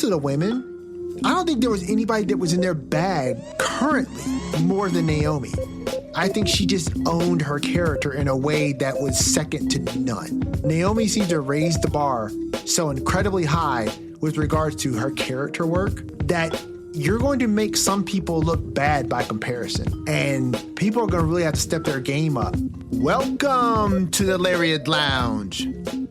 of the women, I don't think there was anybody that was in there bad currently more than Naomi. I think she just owned her character in a way that was second to none. Naomi seemed to raise the bar so incredibly high with regards to her character work that you're going to make some people look bad by comparison. And people are going to really have to step their game up. Welcome to the Lariat Lounge.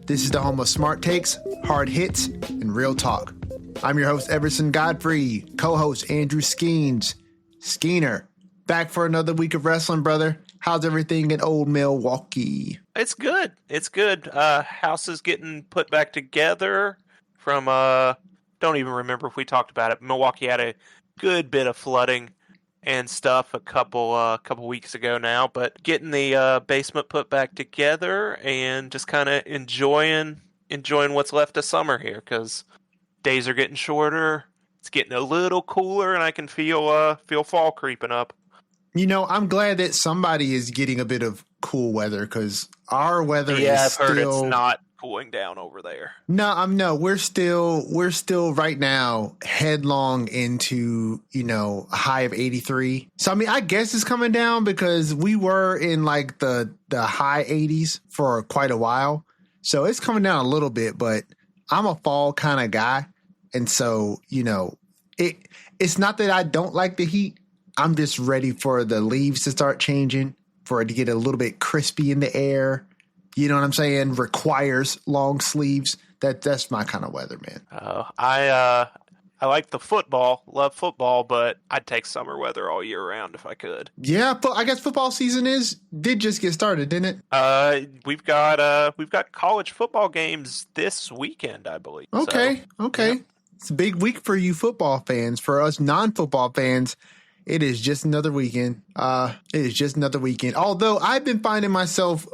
This is the home of smart takes, hard hits, and real talk. I'm your host, Everson Godfrey, co-host Andrew Skeens. Skeener, back for another week of wrestling, brother. How's everything in old Milwaukee? It's good. It's good. House is getting put back together from, don't even remember if we talked about it. Milwaukee had a good bit of flooding and stuff a couple weeks ago now, but getting the basement put back together and just kind of enjoying what's left of summer here, because days are getting shorter. It's getting a little cooler, and I can feel fall creeping up. You know, I'm glad that somebody is getting a bit of cool weather, because our weather is I've still... heard it's not cooling down over there. No, we're still right now headlong into, a high of 83. So I mean, I guess it's coming down because we were in like the high 80s for quite a while. So it's coming down a little bit, but I'm a fall kind of guy. And so, it's not that I don't like the heat. I'm just ready for the leaves to start changing, for it to get a little bit crispy in the air. You know what I'm saying? Requires long sleeves. That's my kind of weather, man. I like the football, love football, but I'd take summer weather all year round if I could. Yeah, but I guess football season did just get started, didn't it? We've got college football games this weekend, I believe. Okay. Yeah. It's a big week for you football fans. For us non-football fans, it is just another weekend. Although I've been finding myself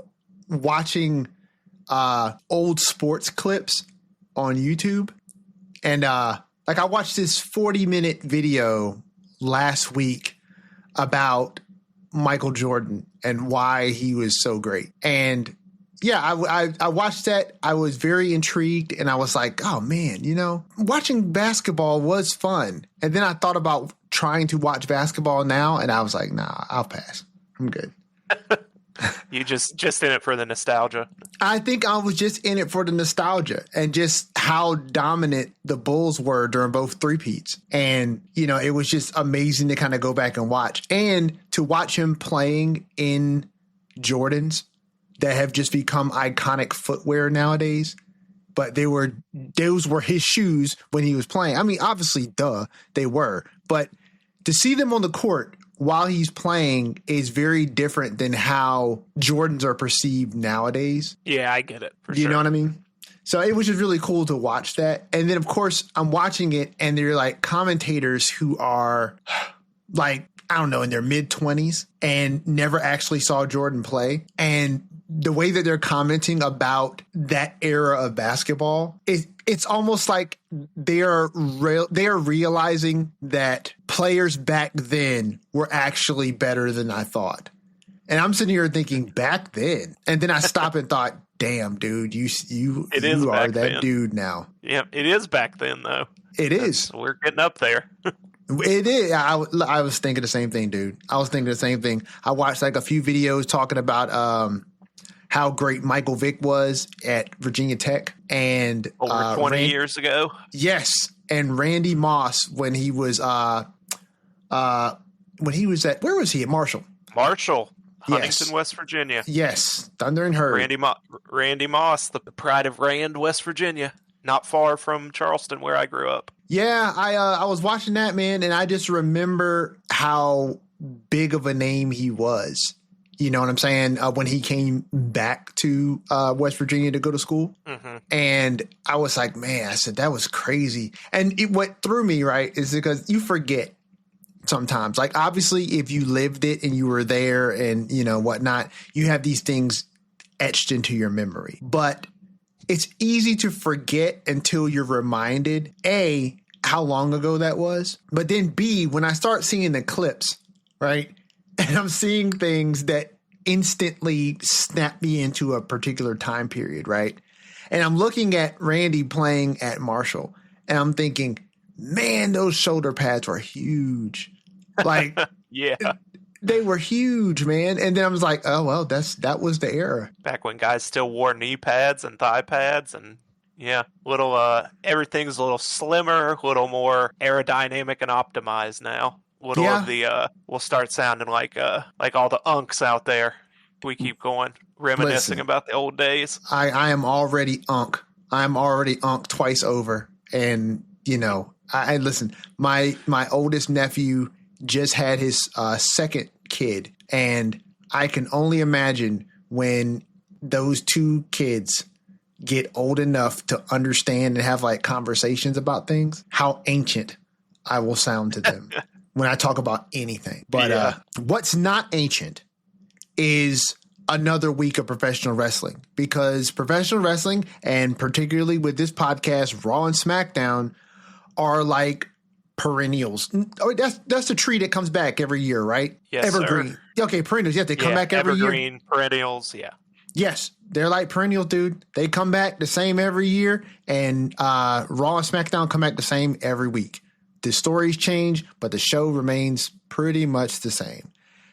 watching old sports clips on YouTube, and I watched this 40-minute video last week about Michael Jordan and why he was so great. And yeah, I watched that. I was very intrigued, and I was like, oh man, watching basketball was fun. And then I thought about trying to watch basketball now, and I was like, nah, I'll pass. I'm good. You just in it for the nostalgia. I think I was just in it for the nostalgia and just how dominant the Bulls were during both three-peats. And, it was just amazing to kind of go back and watch. And to watch him playing in Jordans that have just become iconic footwear nowadays. But those were his shoes when he was playing. I mean, obviously, they were. But to see them on the court while he's playing is very different than how Jordans are perceived nowadays. Yeah, I get it. For sure. You know what I mean? So it was just really cool to watch that. And then, of course, I'm watching it, and they're like commentators who are like, I don't know, in their mid-20s and never actually saw Jordan play. And the way that they're commenting about that era of basketball, it's almost like they are realizing that players back then were actually better than I thought. And I'm sitting here thinking, back then, and then I stopped and thought, damn, dude, you are that dude now. Yeah, it is back then though. It is. We're getting up there. It is. I was thinking the same thing, dude. I was thinking the same thing. I watched like a few videos talking about how great Michael Vick was at Virginia Tech, and over 20 years ago. Yes, and Randy Moss when he was at, where was he, at Marshall, Huntington, West Virginia. Yes, Thunder and Herd. Randy Moss, the pride of Rand, West Virginia, not far from Charleston, where I grew up. Yeah, I was watching that, man, and I just remember how big of a name he was. You know what I'm saying? When he came back to West Virginia to go to school. Mm-hmm. And I was like, man, I said, that was crazy. And what threw me, right, is because you forget sometimes. Like, obviously, if you lived it and you were there and, whatnot, you have these things etched into your memory. But it's easy to forget until you're reminded, A, how long ago that was. But then, B, when I start seeing the clips, right, and I'm seeing things that instantly snap me into a particular time period, right? And I'm looking at Randy playing at Marshall, and I'm thinking, man, those shoulder pads were huge. Like, Yeah. they were huge, man. And then I was like, oh, well, that was the era. Back when guys still wore knee pads and thigh pads and everything's a little slimmer, a little more aerodynamic and optimized now. Little of the will start sounding like all the unks out there. We keep going, reminiscing about the old days. I am already unk. I'm already unk twice over. And, I listen, my oldest nephew just had his second kid. And I can only imagine when those two kids get old enough to understand and have like conversations about things, how ancient I will sound to them when I talk about anything. But what's not ancient is another week of professional wrestling, because professional wrestling, and particularly with this podcast, Raw and SmackDown, are like perennials. Oh, that's the tree that comes back every year, right? Yes, Evergreen. Sir. Okay, perennials. Yeah, they come back every year. Evergreen, perennials, yeah. Yes, they're like perennials, dude. They come back the same every year, and Raw and SmackDown come back the same every week. The stories change, but the show remains pretty much the same.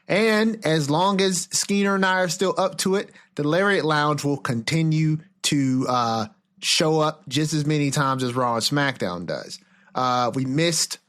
And as long as Skeena and I are still up to it, the Lariat Lounge will continue to show up just as many times as Raw and SmackDown does. We missed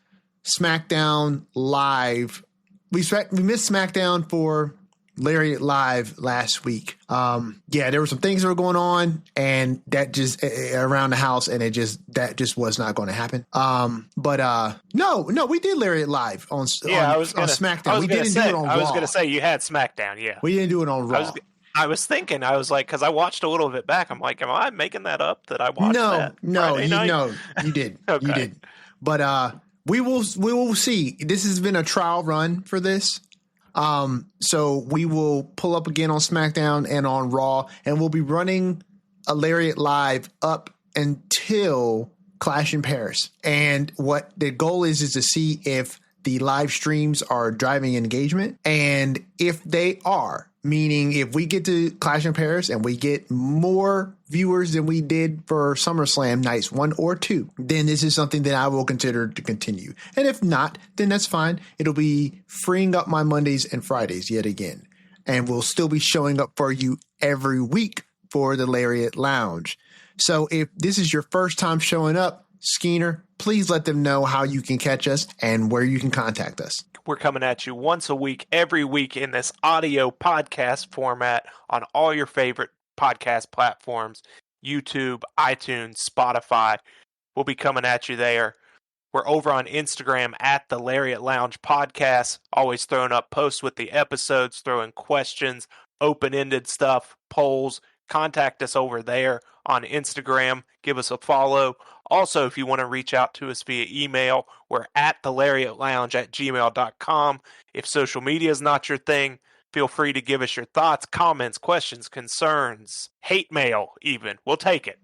SmackDown Live. We missed SmackDown for Lariat Live last week. There were some things that were going on, and that just around the house, and that just was not going to happen. No, we did Lariat Live on SmackDown. We didn't do it on Raw. I was going to say you had SmackDown. Yeah, we didn't do it on Raw. I was thinking, I was like, because I watched a little bit back. I'm like, am I making that up that I watched that? No, you did. Okay. You did. But we will see. This has been a trial run for this. So we will pull up again on SmackDown and on Raw, and we'll be running a Lariat Live up until Clash in Paris. And what the goal is to see if the live streams are driving engagement. And if they are, meaning if we get to Clash in Paris and we get more viewers than we did for SummerSlam nights 1 or 2, then this is something that I will consider to continue. And if not, then that's fine. It'll be freeing up my Mondays and Fridays yet again. And we'll still be showing up for you every week for the Lariat Lounge. So if this is your first time showing up, Skeener, please let them know how you can catch us and where you can contact us. We're coming at you once a week, every week in this audio podcast format on all your favorite podcast platforms, YouTube, iTunes, Spotify. We'll be coming at you there. We're over on Instagram at the Lariat Lounge Podcast, always throwing up posts with the episodes, throwing questions, open-ended stuff, polls. Contact us over there on Instagram. Give us a follow. Also, if you want to reach out to us via email, we're at thelariatlounge@gmail.com. If social media is not your thing, feel free to give us your thoughts, comments, questions, concerns, hate mail even. We'll take it.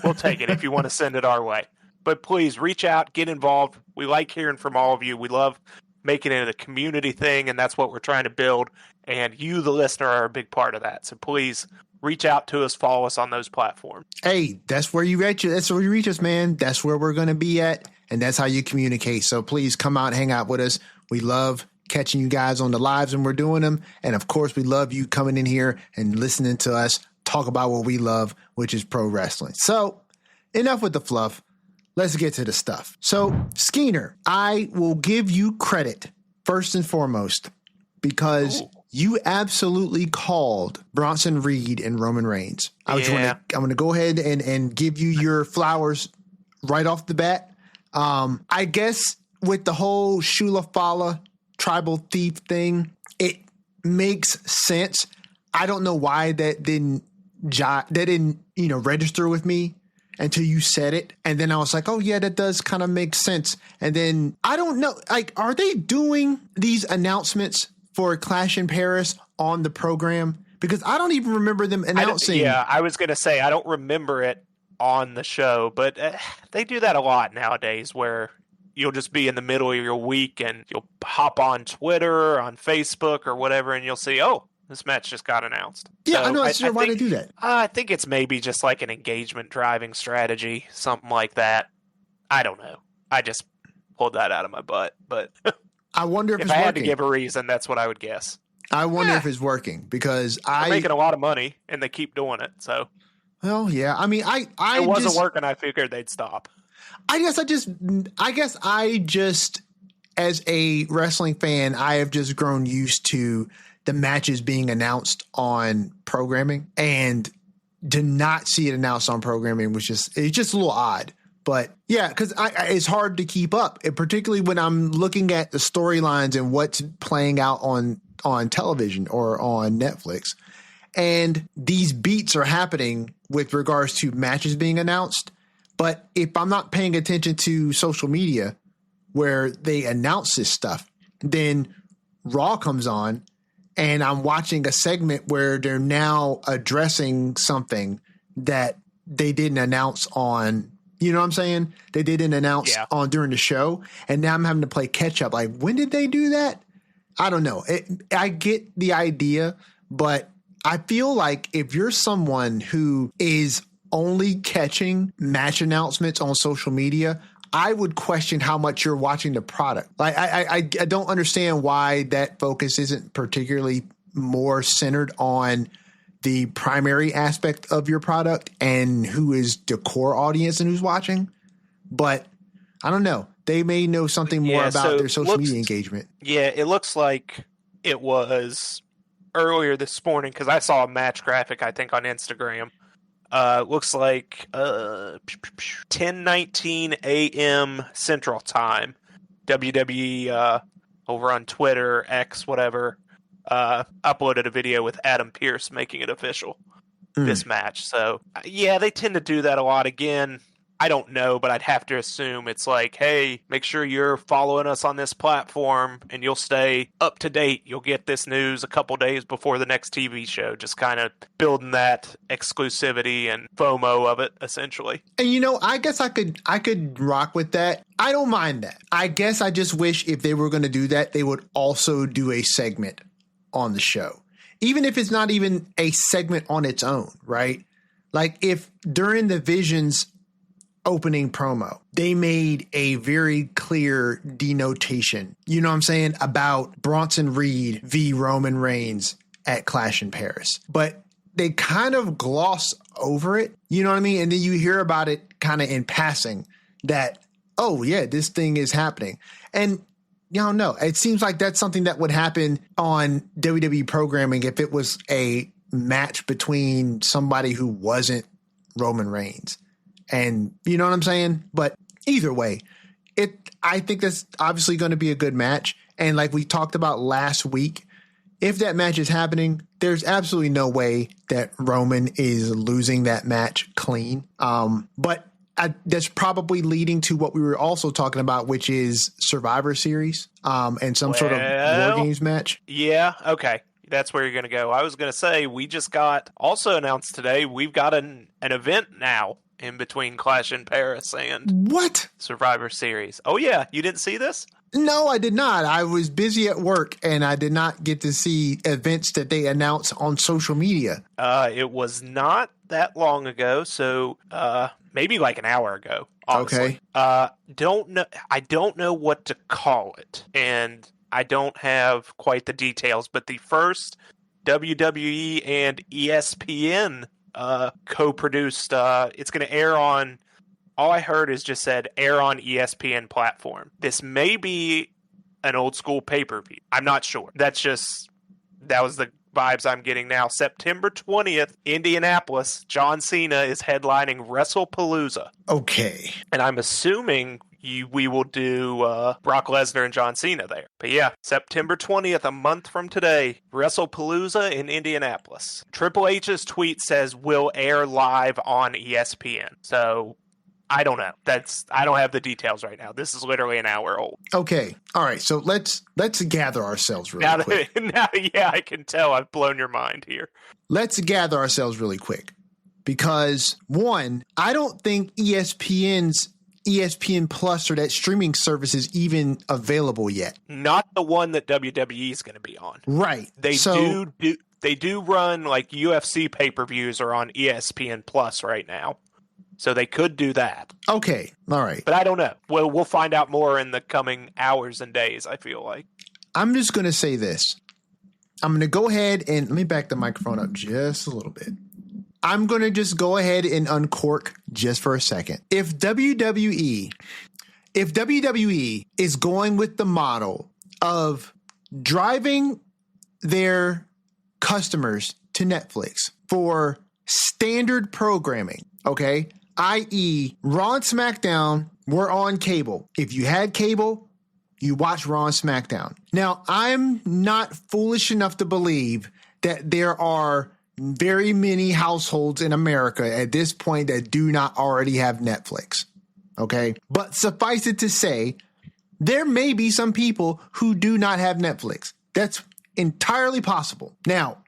We'll take it if you want to send it our way. But please reach out, get involved. We like hearing from all of you. We love making it a community thing, and that's what we're trying to build. And you, the listener, are a big part of that. So please reach out to us, follow us on those platforms. Hey, that's where you reach us. That's where you reach us, man. That's where we're going to be at, and that's how you communicate. So please come out and hang out with us. We love catching you guys on the lives when we're doing them. And of course, we love you coming in here and listening to us talk about what we love, which is pro wrestling. So enough with the fluff. Let's get to the stuff. So Skeener, I will give you credit first and foremost because you absolutely called Bronson Reed and Roman Reigns. I'm going to go ahead and give you your flowers right off the bat. I guess with the whole Shula Fala tribal thief thing, it makes sense. I don't know why that didn't register with me until you said it. And then I was like, oh yeah, that does kind of make sense. And then I don't know, like, are they doing these announcements for Clash in Paris on the program? Because I don't even remember them announcing. I was going to say, I don't remember it on the show, but they do that a lot nowadays where you'll just be in the middle of your week and you'll hop on Twitter or on Facebook or whatever, and you'll see, oh, this match just got announced. Yeah, so I know. I why they do that. I think it's maybe just like an engagement driving strategy, something like that. I don't know. pulled that out of my butt. But I wonder if if it's I had working. to give a reason, that's what I would guess. I wonder if it's working because They're making a lot of money and they keep doing it. So, well, yeah. I mean, if it wasn't working, I figured they'd stop. I guess I just, as a wrestling fan, I have just grown used to the matches being announced on programming, and to not see it announced on programming it's just a little odd. But yeah, because it's hard to keep up, and particularly when I'm looking at the storylines and what's playing out on television or on Netflix. And these beats are happening with regards to matches being announced. But if I'm not paying attention to social media where they announce this stuff, then Raw comes on and I'm watching a segment where they're now addressing something that they didn't announce on, you know what I'm saying? They didn't announce on during the show. And now I'm having to play catch up. Like, when did they do that? I don't know. I get the idea, but I feel like if you're someone who is only catching match announcements on social media, I would question how much you're watching the product. Like, I don't understand why that focus isn't particularly more centered on the primary aspect of your product and who is the core audience and who's watching. But I don't know. They may know something more about their social media engagement. Yeah, it looks like it was earlier this morning because I saw a match graphic, I think, on Instagram. Looks like 10:19 a.m. Central Time. WWE over on Twitter, X, whatever, uploaded a video with Adam Pearce making it official, this match. So, yeah, they tend to do that a lot. Again, I don't know, but I'd have to assume it's like, hey, make sure you're following us on this platform and you'll stay up to date. You'll get this news a couple days before the next TV show, just kind of building that exclusivity and FOMO of it, essentially. And, you know, I guess I could rock with that. I don't mind that. I guess I just wish if they were going to do that, they would also do a segment on the show, even if it's not even a segment on its own, right? Like if during the Visions opening promo, they made a very clear denotation, you know what I'm saying, about Bronson Reed v. Roman Reigns at Clash in Paris. But they kind of gloss over it, you know what I mean? And then you hear about it kind of in passing that, oh yeah, this thing is happening. And you don't know. It seems like that's something that would happen on WWE programming if it was a match between somebody who wasn't Roman Reigns. And you know what I'm saying? But either way, I think that's obviously going to be a good match. And like we talked about last week, if that match is happening, there's absolutely no way that Roman is losing that match clean. But that's probably leading to what we were also talking about, which is Survivor Series and some sort of War Games match. Yeah, okay. That's where you're going to go. I was going to say, we just got also announced today, we've got an event now in between Clash in Paris and what? Survivor Series. Oh, yeah. You didn't see this? No, I did not. I was busy at work and I did not get to see events that they announce on social media. It was not that long ago. So maybe like an hour ago. Honestly. Okay. Don't know. I don't know what to call it. And I don't have quite the details, but the first WWE and ESPN co-produced, it's going to air on, all I heard is just said air on ESPN platform. This may be an old school pay-per-view. I'm not sure. That was the vibes I'm getting now. September 20th, Indianapolis, John Cena is headlining WrestlePalooza. Okay. And I'm assuming we will do Brock Lesnar and John Cena there. But yeah, September 20th, a month from today, WrestlePalooza in Indianapolis. Triple H's tweet says will air live on ESPN. So I don't know. I don't have the details right now. This is literally an hour old. Okay. All right. So let's gather ourselves really quick. Now, yeah, I can tell I've blown your mind here. Let's gather ourselves really quick. Because one, I don't think ESPN Plus or that streaming service is even available yet. Not the one that WWE is going to be on. Right. They do run like UFC pay-per-views are on ESPN Plus right now. So they could do that. Okay. All right. But I don't know. Well, we'll find out more in the coming hours and days, I feel like. I'm just going to say this. I'm going to go ahead and let me back the microphone up just a little bit. I'm going to just go ahead and uncork just for a second. If WWE is going with the model of driving their customers to Netflix for standard programming, okay, i.e. Raw and SmackDown were on cable. If you had cable, you watch Raw and SmackDown. Now, I'm not foolish enough to believe that there are very many households in America at this point that do not already have Netflix. Okay. But suffice it to say, there may be some people who do not have Netflix. That's entirely possible. Now,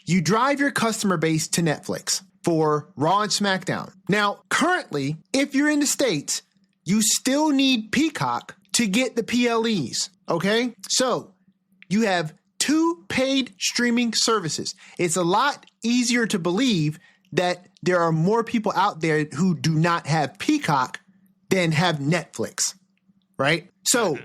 you drive your customer base to Netflix for Raw and SmackDown. Now, currently, if you're in the States, you still need Peacock to get the PLEs. Okay. So you have 2 paid streaming services. It's a lot easier to believe that there are more people out there who do not have Peacock than have Netflix, right? So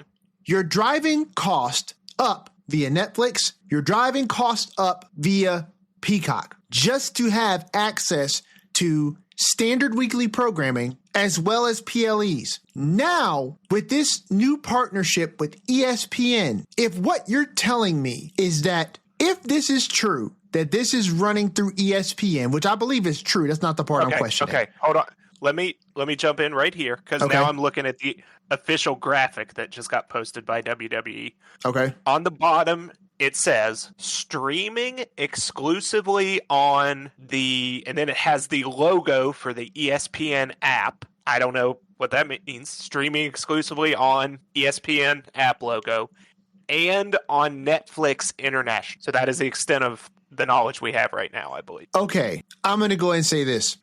you're driving cost up via Netflix. You're driving cost up via Peacock just to have access to standard weekly programming as well as PLEs. Now, with this new partnership with ESPN, if what you're telling me is that if this is true, that this is running through ESPN, which I believe is true, that's not the part I'm questioning. Okay, hold on. Let me jump in right here because now I'm looking at the official graphic that just got posted by WWE. Okay. On the bottom, it says streaming exclusively on and then it has the logo for the ESPN app. I don't know what that means. Streaming exclusively on ESPN app logo and on Netflix International. So that is the extent of the knowledge we have right now, I believe. Okay. I'm going to go ahead and say this.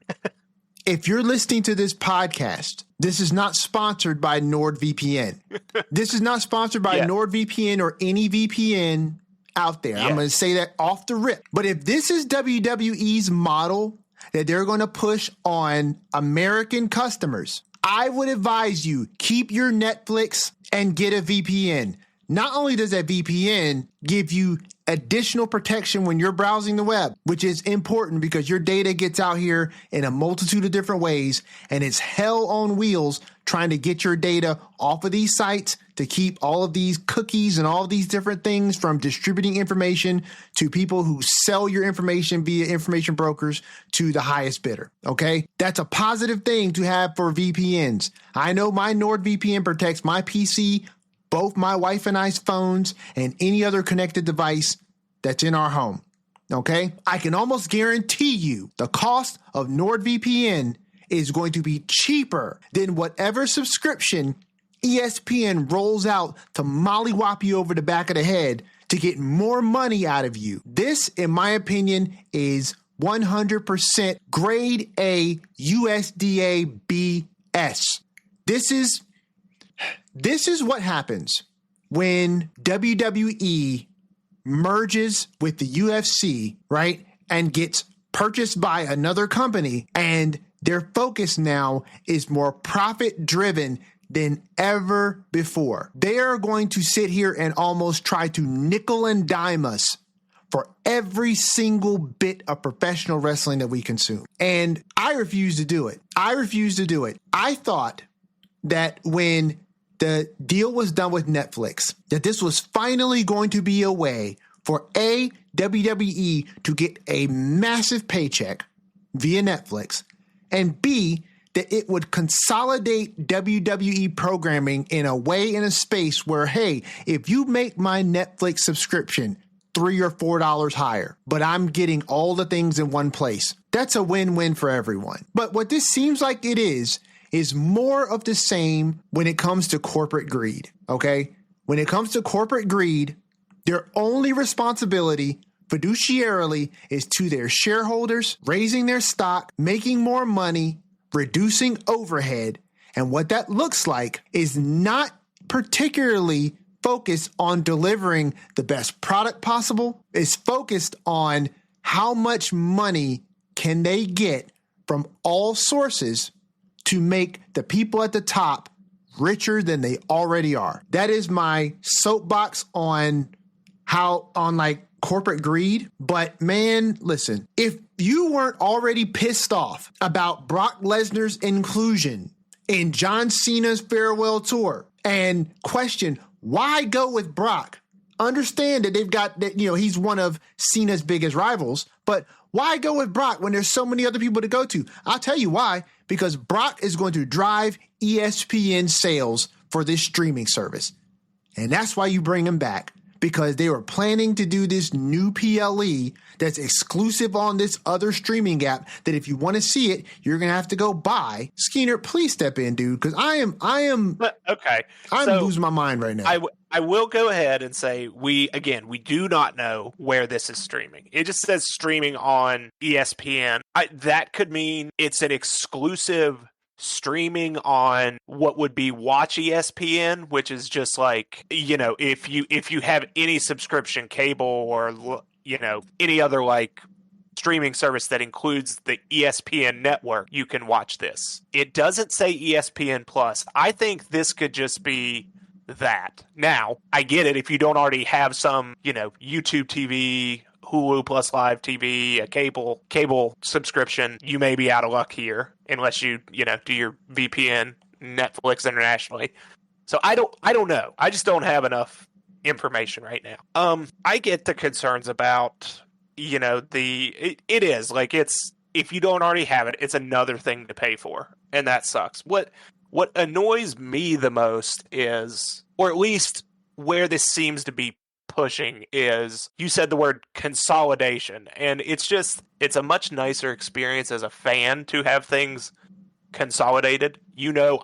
If you're listening to this podcast, this is not sponsored by NordVPN. This is not sponsored by NordVPN or any VPN out there. I'm going to say that off the rip. But if this is WWE's model that they're going to push on American customers, I would advise you keep your Netflix and get a VPN. Not only does that VPN give you additional protection when you're browsing the web, which is important because your data gets out here in a multitude of different ways, and it's hell on wheels trying to get your data off of these sites to keep all of these cookies and all of these different things from distributing information to people who sell your information via information brokers to the highest bidder. Okay. That's a positive thing to have for VPNs. I know my NordVPN protects my PC, both my wife and I's phones, and any other connected device that's in our home. Okay? I can almost guarantee you the cost of NordVPN is going to be cheaper than whatever subscription ESPN rolls out to mollywop you over the back of the head to get more money out of you. This, in my opinion, is 100% grade A USDA BS. This is what happens when WWE merges with the UFC, right? And gets purchased by another company, and their focus now is more profit driven than ever before. They are going to sit here and almost try to nickel and dime us for every single bit of professional wrestling that we consume. And I refuse to do it. I thought that when the deal was done with Netflix, that this was finally going to be a way for WWE to get a massive paycheck via Netflix, and B, that it would consolidate WWE programming in a way, in a space where, hey, if you make my Netflix subscription $3 or $4 higher, but I'm getting all the things in one place, that's a win-win for everyone. But what this seems like it is more of the same when it comes to corporate greed, okay? When it comes to corporate greed, their only responsibility fiduciarily is to their shareholders, raising their stock, making more money, reducing overhead. And what that looks like is not particularly focused on delivering the best product possible. It's focused on how much money can they get from all sources to make the people at the top richer than they already are. That is my soapbox on corporate greed. But man, listen, if you weren't already pissed off about Brock Lesnar's inclusion in John Cena's farewell tour and question why go with Brock, understand that they've got that, he's one of Cena's biggest rivals, but why go with Brock when there's so many other people to go to? I'll tell you why, because Brock is going to drive ESPN sales for this streaming service. And that's why you bring him back, because they were planning to do this new PLE that's exclusive on this other streaming app that if you want to see it, you're going to have to go buy. Skeeter, please step in, dude, because I am okay. I'm losing my mind right now. I will go ahead and say we do not know where this is streaming. It just says streaming on ESPN. That could mean it's an exclusive streaming on what would be Watch ESPN, which is just like, if you have any subscription cable or, any other like streaming service that includes the ESPN network, you can watch this. It doesn't say ESPN Plus. I think this could just be that. Now, I get it if you don't already have some, YouTube TV, Hulu Plus Live TV, a cable subscription, you may be out of luck here unless you do your VPN Netflix internationally. So I don't know. I just don't have enough information right now. I get the concerns about it is like it's if you don't already have it, it's another thing to pay for, and that sucks. What annoys me the most is, or at least where this seems to be pushing, is you said the word consolidation, and it's a much nicer experience as a fan to have things consolidated.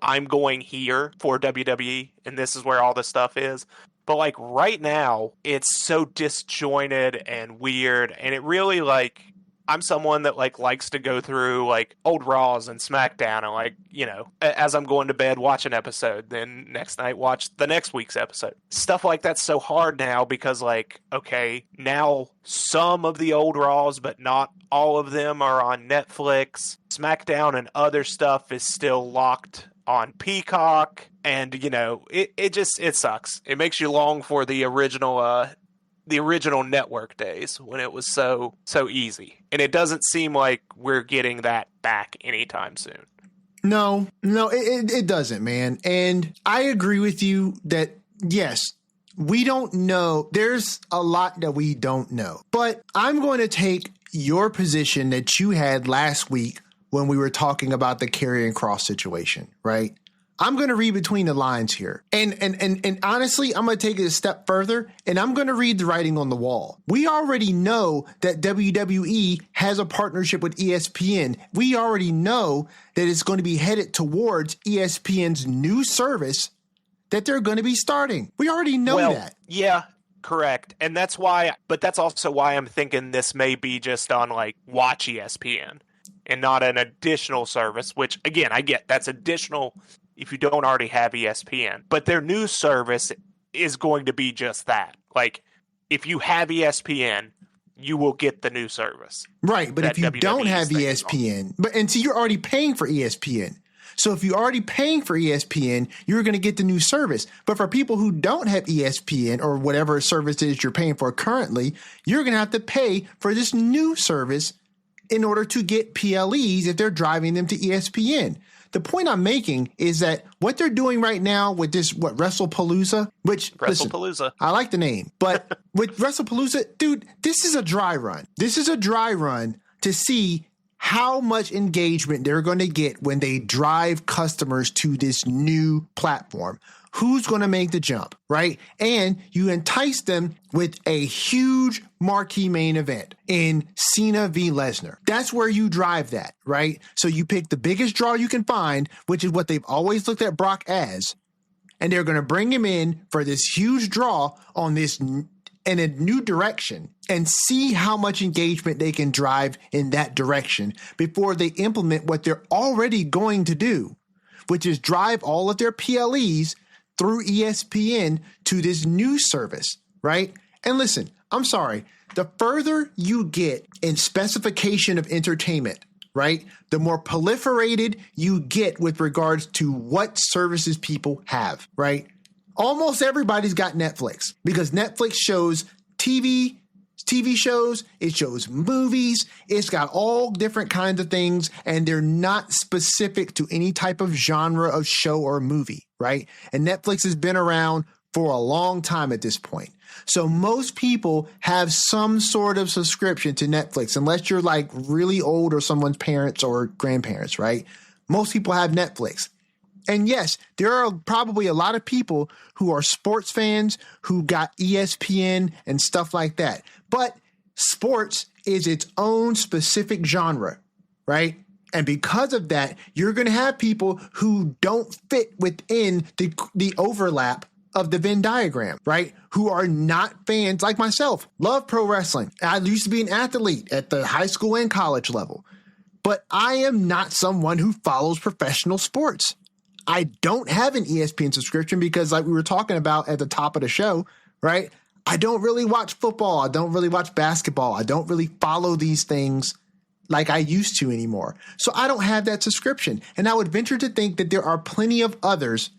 I'm going here for WWE, and this is where all this stuff is. But like right now, it's so disjointed and weird, and it really I'm someone that likes to go through old Raws and Smackdown and as I'm going to bed, watch an episode, then next night watch the next week's episode. Stuff like that's so hard now because okay, now some of the old Raws, but not all of them are on Netflix. Smackdown and other stuff is still locked on Peacock, and it sucks. It makes you long for the original network days when it was so easy. And it doesn't seem like we're getting that back anytime soon. No, it doesn't, man. And I agree with you that, yes, we don't know. There's a lot that we don't know. But I'm going to take your position that you had last week when we were talking about the Karrion Kross situation, right? I'm going to read between the lines here. And honestly, I'm going to take it a step further, and I'm going to read the writing on the wall. We already know that WWE has a partnership with ESPN. We already know that it's going to be headed towards ESPN's new service that they're going to be starting. We already know that. Yeah, correct. And that's also why I'm thinking this may be just on Watch ESPN and not an additional service, which again, I get that's additional if you don't already have ESPN. But their new service is going to be just that. If you have ESPN, you will get the new service. Right, but if you don't have ESPN, so you're already paying for ESPN. So if you're already paying for ESPN, you're going to get the new service. But for people who don't have ESPN or whatever service it is you're paying for currently, you're going to have to pay for this new service in order to get PLEs if they're driving them to ESPN. The point I'm making is that what they're doing right now with this, WrestlePalooza, listen, I like the name, but with WrestlePalooza, dude, this is a dry run. This is a dry run to see how much engagement they're going to get when they drive customers to this new platform. Who's going to make the jump, right? And you entice them with a huge marquee main event in Cena v. Lesnar. That's where you drive that, right? So you pick the biggest draw you can find, which is what they've always looked at Brock as, and they're going to bring him in for this huge draw on this in a new direction and see how much engagement they can drive in that direction before they implement what they're already going to do, which is drive all of their PLEs through ESPN to this new service, right? And listen, I'm sorry, the further you get in specification of entertainment, right, the more proliferated you get with regards to what services people have, right? Almost everybody's got Netflix because Netflix shows TV shows, it shows movies, it's got all different kinds of things, and they're not specific to any type of genre of show or movie, right? And Netflix has been around for a long time at this point. So most people have some sort of subscription to Netflix, unless you're like really old or someone's parents or grandparents, right? Most people have Netflix. And yes, there are probably a lot of people who are sports fans who got ESPN and stuff like that. But sports is its own specific genre, right? And because of that, you're going to have people who don't fit within the overlap of the Venn diagram, right? Who are not fans like myself. Love pro wrestling. I used to be an athlete at the high school and college level, but I am not someone who follows professional sports. I don't have an ESPN subscription because, like we were talking about at the top of the show, right? I don't really watch football. I don't really watch basketball. I don't really follow these things like I used to anymore. So I don't have that subscription. And I would venture to think that there are plenty of others,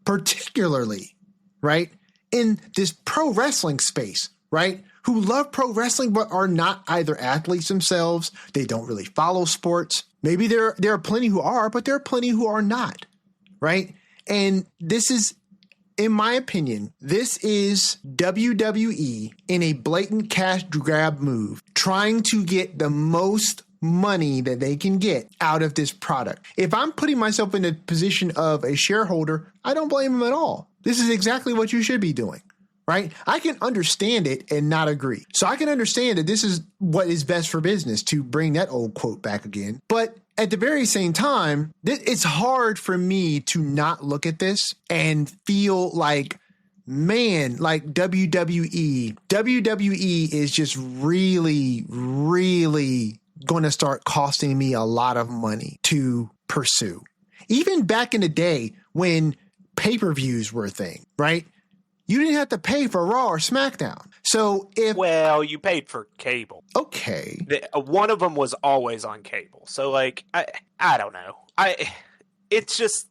particularly, right, in this pro wrestling space, right, who love pro wrestling but are not either athletes themselves. They don't really follow sports. Maybe there are plenty who are, but there are plenty who are not, right? And this is, in my opinion, this is WWE in a blatant cash grab move, trying to get the most money that they can get out of this product. If I'm putting myself in the position of a shareholder, I don't blame them at all. This is exactly what you should be doing, right? I can understand it and not agree. So I can understand that this is what is best for business, to bring that old quote back again. But at the very same time, it's hard for me to not look at this and feel like, man, like WWE is just really, really going to start costing me a lot of money to pursue. Even back in the day when pay-per-views were a thing, right? You didn't have to pay for Raw or Smackdown. So well, you paid for cable. Okay. One of them was always on cable. So like, I don't know. It's just,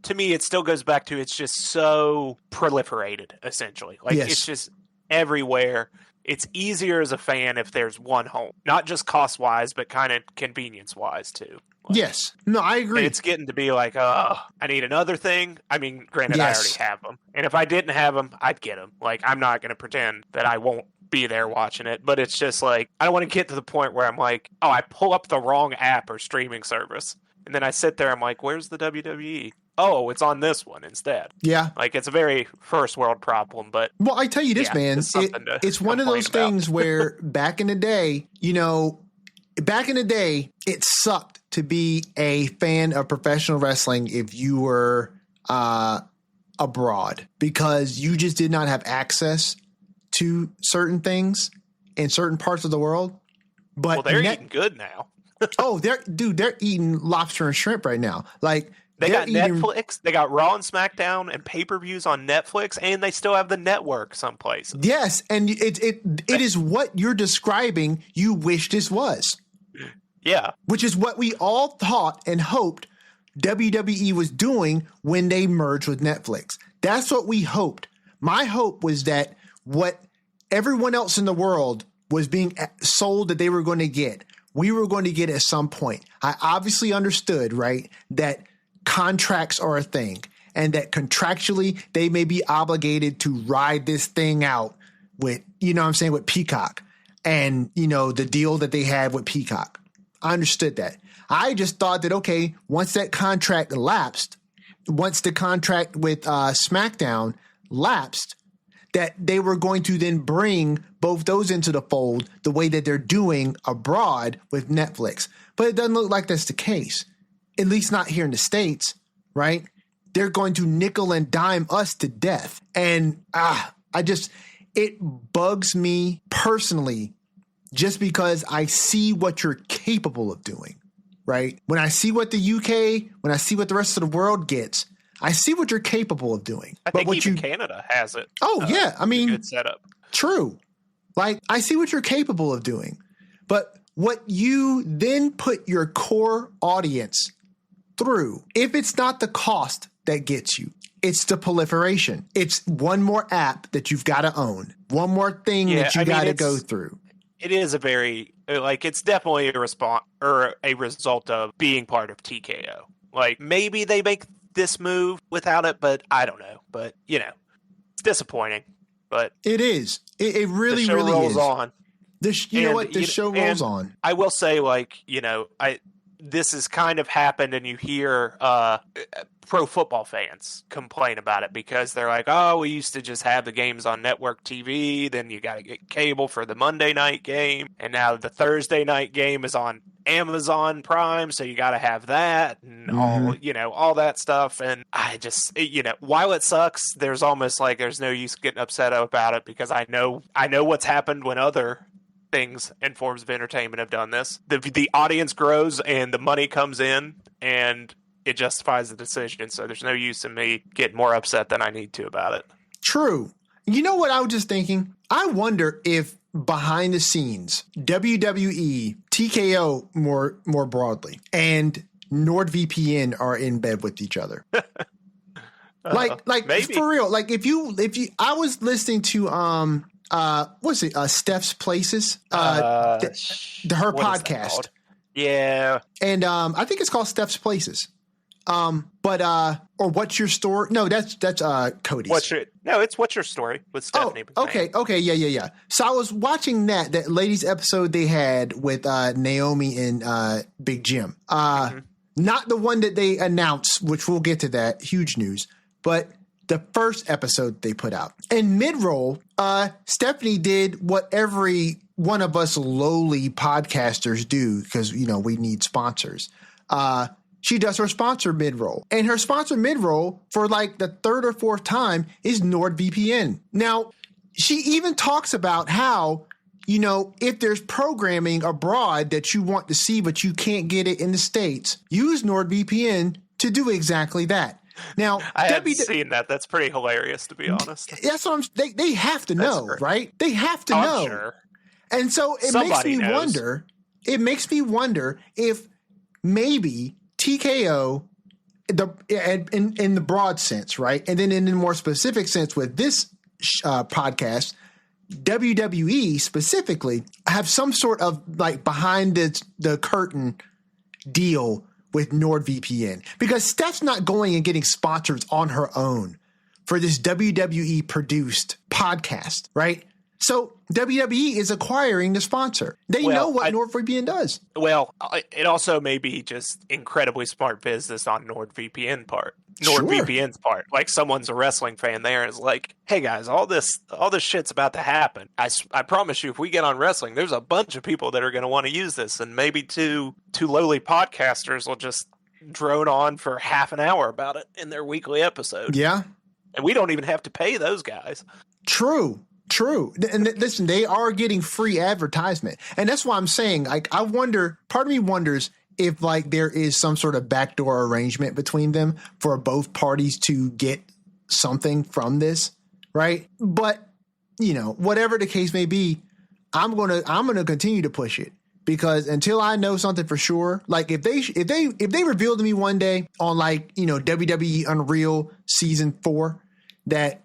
to me, it still goes back to, it's just so proliferated, essentially. Like, yes. It's just everywhere. It's easier as a fan if there's one home, not just cost wise, but kind of convenience wise too. Like, yes. No, I agree. It's getting to be like, I need another thing. I mean, granted, yes. I already have them. And if I didn't have them, I'd get them. Like, I'm not going to pretend that I won't be there watching it. But it's just like, I don't want to get to the point where I'm like, I pull up the wrong app or streaming service. And then I sit there, I'm like, where's the WWE? Oh, it's on this one instead. Yeah. Like, it's a very first world problem, but... Well, I tell you this, man. It's one of those things where back in the day, it sucked to be a fan of professional wrestling if you were abroad, because you just did not have access to certain things in certain parts of the world. But they're eating good now. They're eating lobster and shrimp right now. Like, they got Netflix, they got Raw and Smackdown and pay-per-views on Netflix, and they still have the network some places. Yes, and it is what you're describing you wish this was. Yeah. Which is what we all thought and hoped WWE was doing when they merged with Netflix. That's what we hoped. My hope was that what everyone else in the world was being sold that they were going to get, we were going to get at some point. I obviously understood, right, that contracts are a thing and that contractually they may be obligated to ride this thing out with, with Peacock and, the deal that they had with Peacock. I understood that. I just thought that, okay, once that contract lapsed, once the contract with Smackdown lapsed, that they were going to then bring both those into the fold the way that they're doing abroad with Netflix. But it doesn't look like that's the case, at least not here in the States, right? They're going to nickel and dime us to death. And it bugs me personally just because I see what you're capable of doing, right? When I see what the UK, when I see what the rest of the world gets, I see what you're capable of doing. I think even Canada has it. Oh, yeah. I mean, good setup. True. Like, I see what you're capable of doing. But what you then put your core audience through, if it's not the cost that gets you, it's the proliferation. It's one more app that you've got to own, one more thing that you got to go through. It is a very, like, it's definitely a response or a result of being part of TKO. Like, maybe they make this move without it, but I don't know. But, you know, it's disappointing. But it is. It really, the show really rolls is. on. The show rolls on. I will say, like, you know, this has kind of happened, and you hear pro football fans complain about it because they're like, oh, we used to just have the games on network TV, then you got to get cable for the Monday night game, and now the Thursday night game is on Amazon Prime, so you got to have that and all that stuff. And I just, you know, while it sucks, there's almost like there's no use getting upset about it because I know what's happened when other things and forms of entertainment have done this. The audience grows and the money comes in and it justifies the decision. So there's no use in me getting more upset than I need to about it. True. You know what I was just thinking? I wonder if behind the scenes, WWE, TKO more broadly, and NordVPN are in bed with each other. like maybe. For real. Like if you I was listening to what's it? Steph's Places, her podcast. Yeah. And I think it's called Steph's Places. Or What's Your Story? No, that's Cody's. It's What's Your Story with Stephanie. Okay. Yeah. So I was watching that ladies episode they had with Naomi and Big Jim. Not the one that they announced, which we'll get to that. Huge news. But the first episode they put out. And mid-roll, Stephanie did what every one of us lowly podcasters do because, you know, we need sponsors. She does her sponsor mid-roll. And her sponsor mid-roll for like the third or fourth time is NordVPN. Now, she even talks about how, you know, if there's programming abroad that you want to see but you can't get it in the States, use NordVPN to do exactly that. Now, I haven't seen that. That's pretty hilarious, to be honest. That's what they have to know, right? They have to know. I'm sure. And so it makes me wonder if maybe TKO, in the broad sense, right? And then in the more specific sense with this podcast, WWE specifically have some sort of like behind the curtain deal with NordVPN, because Steph's not going and getting sponsors on her own for this WWE produced podcast, right? So WWE is acquiring the sponsor. They know what NordVPN does. Well, it also may be just incredibly smart business on NordVPN's part. Like someone's a wrestling fan there and is like, hey guys, all this shit's about to happen. I promise you, if we get on wrestling, there's a bunch of people that are going to want to use this, and maybe two lowly podcasters will just drone on for half an hour about it in their weekly episode. Yeah. And we don't even have to pay those guys. True. And listen, they are getting free advertisement. And that's why I'm saying, like, part of me wonders if like there is some sort of backdoor arrangement between them for both parties to get something from this, right? But, you know, whatever the case may be, I'm going to continue to push it, because until I know something for sure, like if they reveal to me one day on like, you know, WWE Unreal season 4 that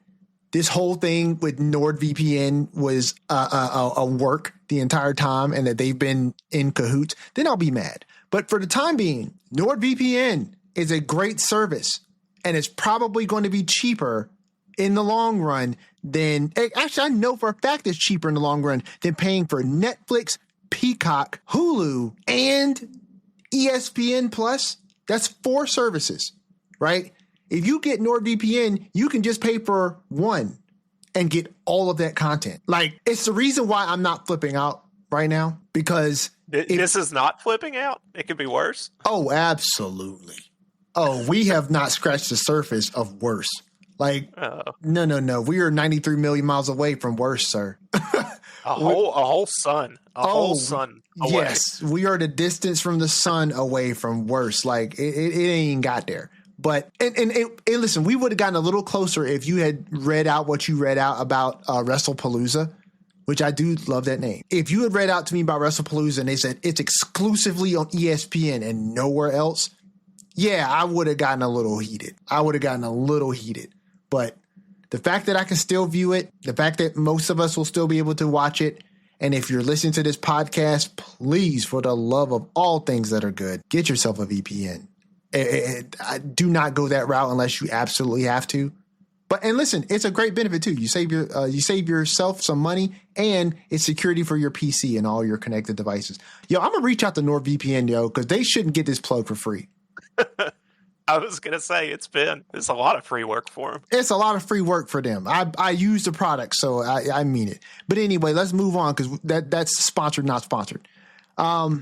this whole thing with NordVPN was a work the entire time and that they've been in cahoots, then I'll be mad. But for the time being, NordVPN is a great service, and it's probably going to be cheaper in the long run than, actually I know for a fact it's cheaper in the long run than paying for Netflix, Peacock, Hulu, and ESPN Plus. That's 4 services, right? If you get NordVPN, you can just pay for one and get all of that content. Like, it's the reason why I'm not flipping out right now, because this is not flipping out. It could be worse. Oh, absolutely. Oh, we have not scratched the surface of worse. Like, no. We are 93 million miles away from worse, sir. A whole sun. A whole sun away. Yes, we are the distance from the sun away from worse. Like, it ain't got there. But and listen, we would have gotten a little closer if you had read out what you read out about WrestlePalooza which I do love that name. If you had read out to me about WrestlePalooza and they said it's exclusively on ESPN and nowhere else, yeah, I would have gotten a little heated. But the fact that I can still view it, the fact that most of us will still be able to watch it, and if you're listening to this podcast, please, for the love of all things that are good, get yourself a VPN. Do not go that route unless you absolutely have to. And listen, it's a great benefit too. You save yourself some money, and it's security for your PC and all your connected devices. Yo, I'm gonna reach out to NordVPN, because they shouldn't get this plug for free. I was going to say, it's a lot of free work for them. It's a lot of free work for them. I use the product, so I mean it. But anyway, let's move on because that's sponsored, not sponsored. So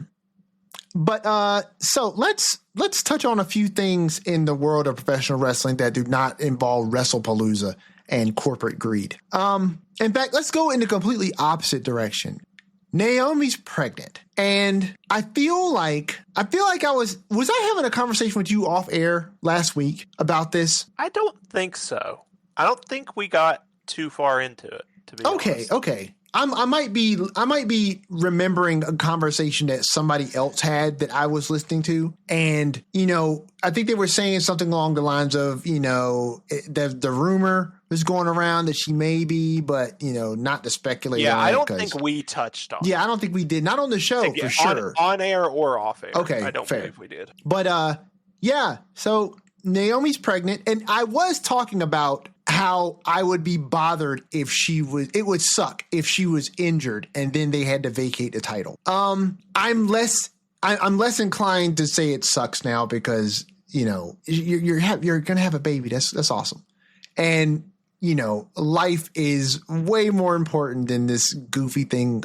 let's touch on a few things in the world of professional wrestling that do not involve WrestlePalooza and corporate greed. In fact, let's go in the completely opposite direction. Naomi's pregnant, and I feel like I was I having a conversation with you off air last week about this? I don't think so. I don't think we got too far into it, to be honest. Okay. I might be remembering a conversation that somebody else had that I was listening to. And, I think they were saying something along the lines of, the rumor was going around that she may be, but, not to speculate. Yeah, I don't think we touched on it. Yeah, I don't think we did. Not on the show, for sure. On air or off air. Okay, I don't fair. believe we did. But, yeah, so Naomi's pregnant. And I was talking about how I would be bothered if it would suck if she was injured and then they had to vacate the title. I'm less inclined to say it sucks now because, you're going to have a baby. That's awesome. And, life is way more important than this goofy thing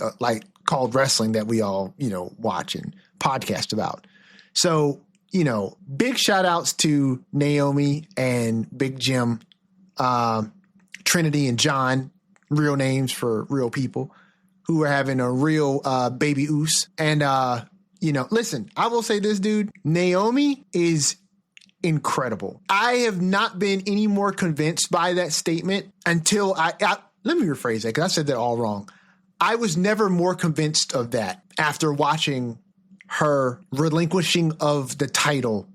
called wrestling that we all, watch and podcast about. So, big shout outs to Naomi and Big Jim, Trinity and John, real names for real people who are having a real baby oos. And, listen, I will say this, dude, Naomi is incredible. I have not been any more convinced by that statement until let me rephrase that because I said that all wrong. I was never more convinced of that after watching her relinquishing of the title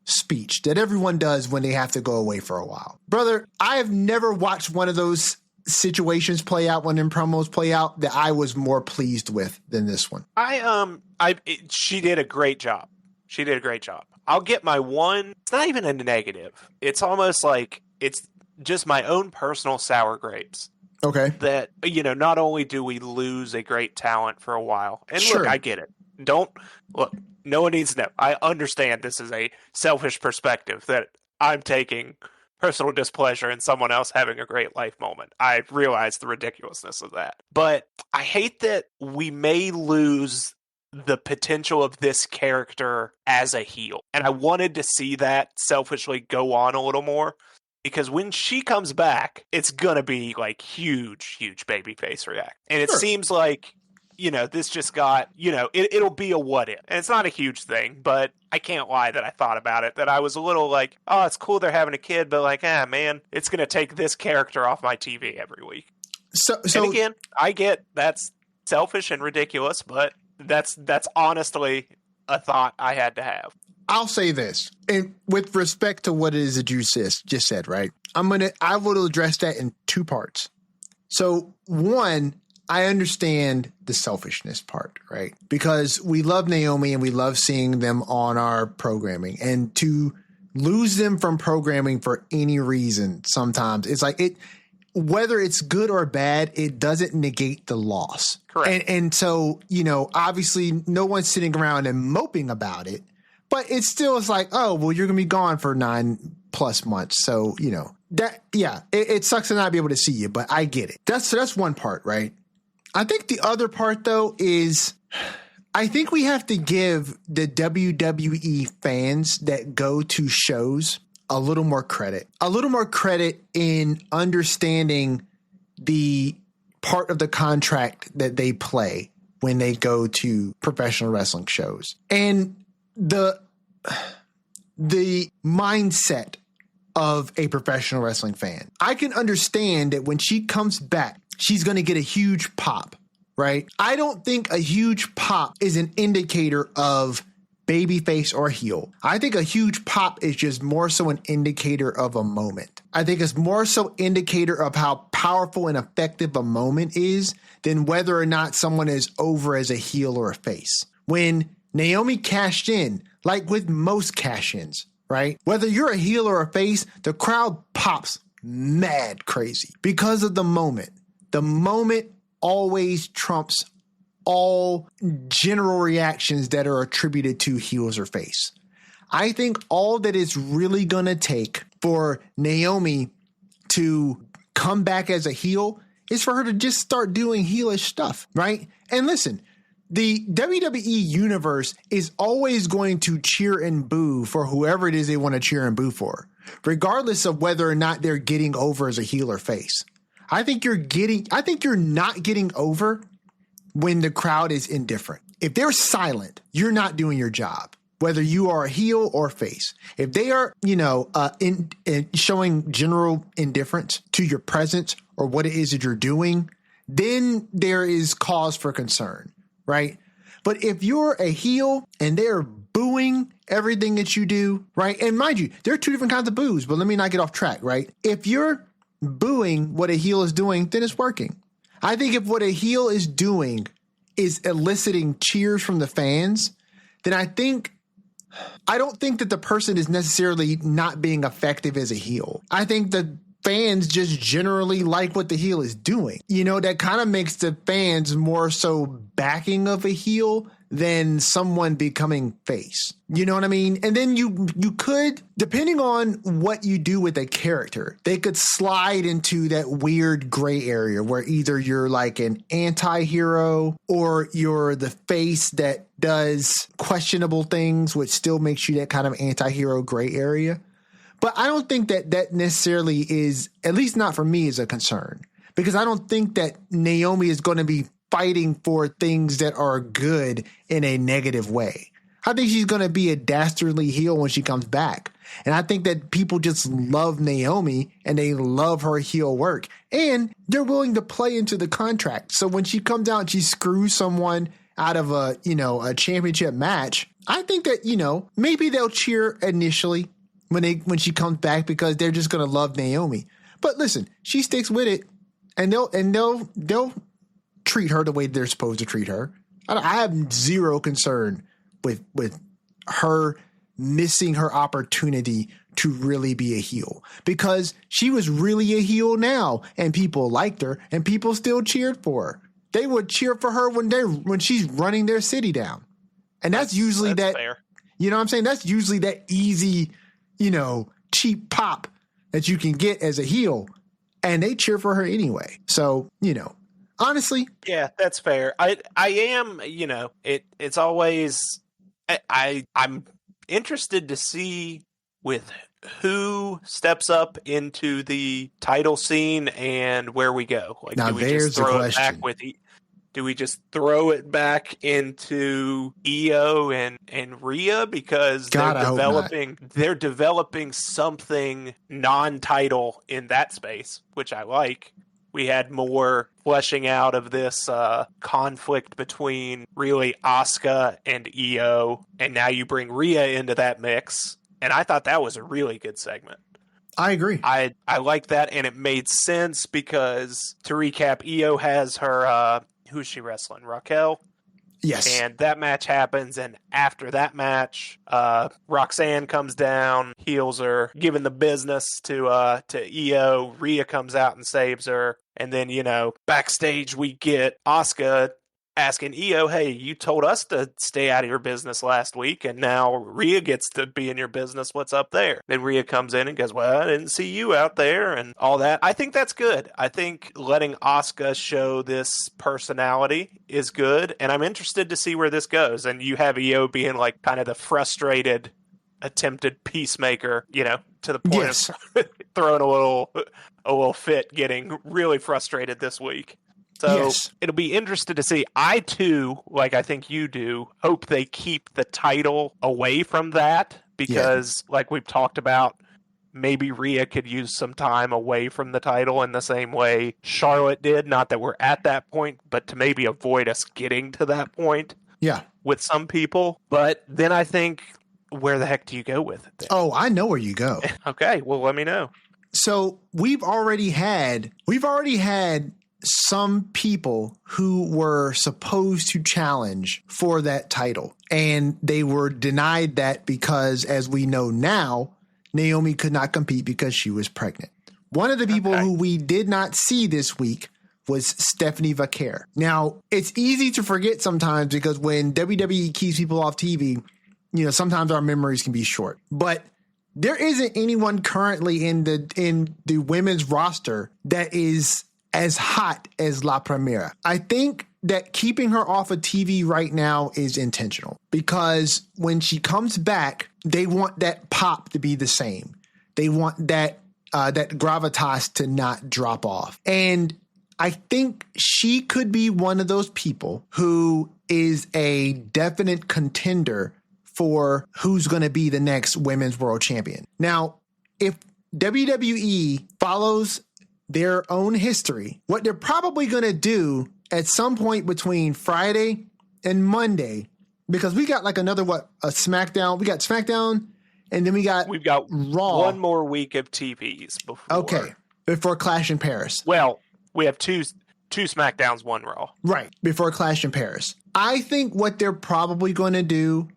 speech that everyone does when they have to go away for a while. Brother, I have never watched one of those situations play out, when them promos play out, that I was more pleased with than this one. She did a great job. I'll get my one. It's not even a negative. It's almost like it's just my own personal sour grapes. Okay. That, not only do we lose a great talent for a while, and sure. Look, I get it. No one needs to know. I understand this is a selfish perspective that I'm taking personal displeasure in someone else having a great life moment. I realize the ridiculousness of that. But I hate that we may lose the potential of this character as a heel. And I wanted to see that selfishly go on a little more. Because when she comes back, it's going to be like huge babyface react. And it seems like, this just got, it'll be a what if. And it's not a huge thing, but I can't lie that I thought about it. That I was a little like, oh, it's cool they're having a kid, but like, man, it's going to take this character off my TV every week. So and again, I get that's selfish and ridiculous, but that's honestly a thought I had to have. I'll say this, and with respect to what it is that you just said, right? I will address that in two parts. So one, I understand the selfishness part, right? Because we love Naomi and we love seeing them on our programming, and to lose them from programming for any reason, sometimes it's like whether it's good or bad, it doesn't negate the loss. Correct. And so, obviously no one's sitting around and moping about it. But it still is like, oh, well, you're going to be gone for 9+ months. So, it sucks to not be able to see you, but I get it. That's one part, right? I think the other part, though, is I think we have to give the WWE fans that go to shows a little more credit in understanding the part of the contract that they play when they go to professional wrestling shows. And the mindset of a professional wrestling fan. I can understand that when she comes back she's going to get a huge pop, right? I don't think a huge pop is an indicator of babyface or heel. I think a huge pop is just more so an indicator of a moment. I think it's more so indicator of how powerful and effective a moment is than whether or not someone is over as a heel or a face. When Naomi cashed in, like with most cash-ins, right? Whether you're a heel or a face, the crowd pops mad crazy because of the moment. The moment always trumps all general reactions that are attributed to heels or face. I think all that it's really going to take for Naomi to come back as a heel is for her to just start doing heelish stuff, right? And listen, the WWE universe is always going to cheer and boo for whoever it is they want to cheer and boo for, regardless of whether or not they're getting over as a heel or face. I think you're not getting over when the crowd is indifferent. If they're silent, you're not doing your job, whether you are a heel or face. If they are, showing general indifference to your presence or what it is that you're doing, then there is cause for concern, right? But if you're a heel and they're booing everything that you do, right? And mind you, there are two different kinds of boos, but let me not get off track, right? If you're booing what a heel is doing, then it's working. I think if what a heel is doing is eliciting cheers from the fans, then I don't think that the person is necessarily not being effective as a heel. I think the fans just generally like what the heel is doing. That kind of makes the fans more so backing of a heel than someone becoming face. You know what I mean? And then you could, depending on what you do with a character, they could slide into that weird gray area where either you're like an anti-hero or you're the face that does questionable things, which still makes you that kind of anti-hero gray area. But I don't think that necessarily is, at least not for me, is a concern, because I don't think that Naomi is going to be fighting for things that are good in a negative way. I think she's going to be a dastardly heel when she comes back. And I think that people just love Naomi and they love her heel work, and they're willing to play into the contract. So when she comes out and she screws someone out of a championship match, I think that, maybe they'll cheer initially when she comes back because they're just going to love Naomi. But listen, she sticks with it, and they'll treat her the way they're supposed to treat her. I have zero concern with her missing her opportunity to really be a heel, because she was really a heel now, and people liked her and people still cheered for her. They would cheer for her when she's running their city down. And that's usually that fair. You know what I'm saying? That's usually that easy, cheap pop that you can get as a heel, and they cheer for her anyway. So, honestly. Yeah, that's fair. I am, it's always, I'm interested to see with who steps up into the title scene and where we go. Like, now, do we just throw it back with do we just throw it back into Io and Rhea because they're developing something non-title in that space, which I like. We had more fleshing out of this conflict between really Asuka and Io, and now you bring Rhea into that mix, and I thought that was a really good segment. I agree. I like that, and it made sense because, to recap, Io has her who's she wrestling? Raquel? Yes. And that match happens, and after that match, Roxanne comes down, heals her, giving the business to Io. Rhea comes out and saves her. And then, backstage we get Asuka asking Io, hey, you told us to stay out of your business last week, and now Rhea gets to be in your business. What's up there? Then Rhea comes in and goes, well, I didn't see you out there, and all that. I think that's good. I think letting Asuka show this personality is good, and I'm interested to see where this goes. And you have Io being like kind of the frustrated, attempted peacemaker, to the point of throwing a little fit, getting really frustrated this week. So It'll be interesting to see. I, too, like I think you do, hope they keep the title away from that because, like we've talked about, maybe Rhea could use some time away from the title in the same way Charlotte did. Not that we're at that point, but to maybe avoid us getting to that point. Yeah. With some people. But then I think, where the heck do you go with it then? Oh, I know where you go. Okay, well, let me know. So we've already had some people who were supposed to challenge for that title, and they were denied that because, as we know now, Naomi could not compete because she was pregnant. One of the people who we did not see this week was Stephanie Vaquer. Now, it's easy to forget sometimes because when WWE keeps people off TV, sometimes our memories can be short. But there isn't anyone currently in the women's roster that is as hot as La Primera. I think that keeping her off of TV right now is intentional because when she comes back, they want that pop to be the same. They want that gravitas to not drop off. And I think she could be one of those people who is a definite contender for who's going to be the next women's world champion. Now, if WWE follows their own history, what they're probably going to do at some point between Friday and Monday, because we got like another, a SmackDown. We got SmackDown, and then we've got Raw. One more week of TVs before Clash in Paris. Well, we have two SmackDowns, one Raw. Right, before Clash in Paris. I think what they're probably going to do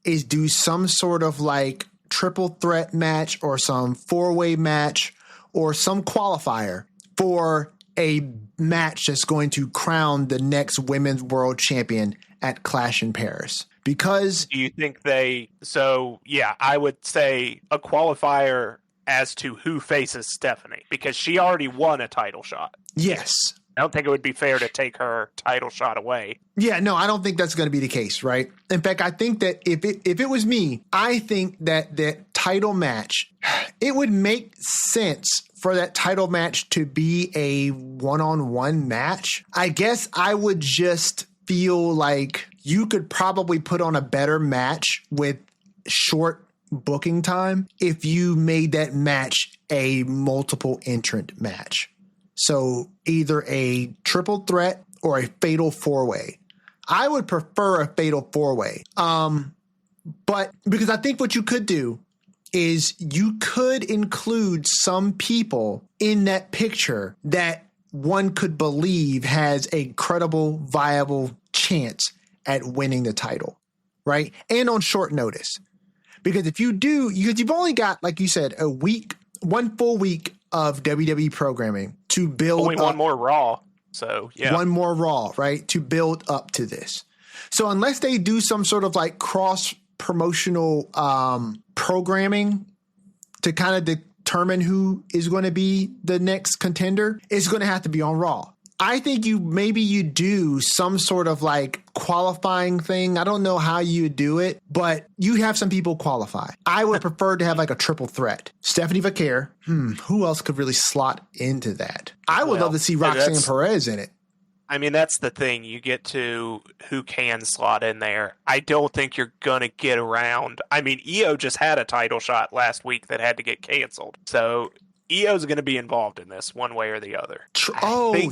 is do some sort of like triple threat match or some four-way match or some qualifier for a match that's going to crown the next women's world champion at Clash in Paris. Because do you think I would say a qualifier as to who faces Stephanie, because she already won a title shot. Yes. I don't think it would be fair to take her title shot away. Yeah, no, I don't think that's going to be the case, right? In fact, I think that if it was me, I think that title match, it would make sense for that title match to be a one-on-one match. I guess I would just feel like you could probably put on a better match with short booking time if you made that match a multiple entrant match. So either a triple threat or a fatal four-way. I would prefer a fatal four-way. But because I think what you could do is you could include some people in that picture that one could believe has a credible, viable chance at winning the title, right? And on short notice. Because if you do, because you've only got, like you said, one full week of WWE programming to build only one more Raw. So, yeah. One more Raw, right? To build up to this. So unless they do some sort of like cross-promotional programming to kind of determine who is going to be the next contender, it's going to have to be on Raw. I think you do some sort of like qualifying thing. I don't know how you do it, but you have some people qualify. I would prefer to have like a triple threat. Stephanie Vaquer. Who else could really slot into that? I would love to see Roxanne Perez in it. I mean, that's the thing. You get to who can slot in there. I don't think you're going to get around. I mean, Io just had a title shot last week that had to get canceled. So Io's going to be involved in this one way or the other.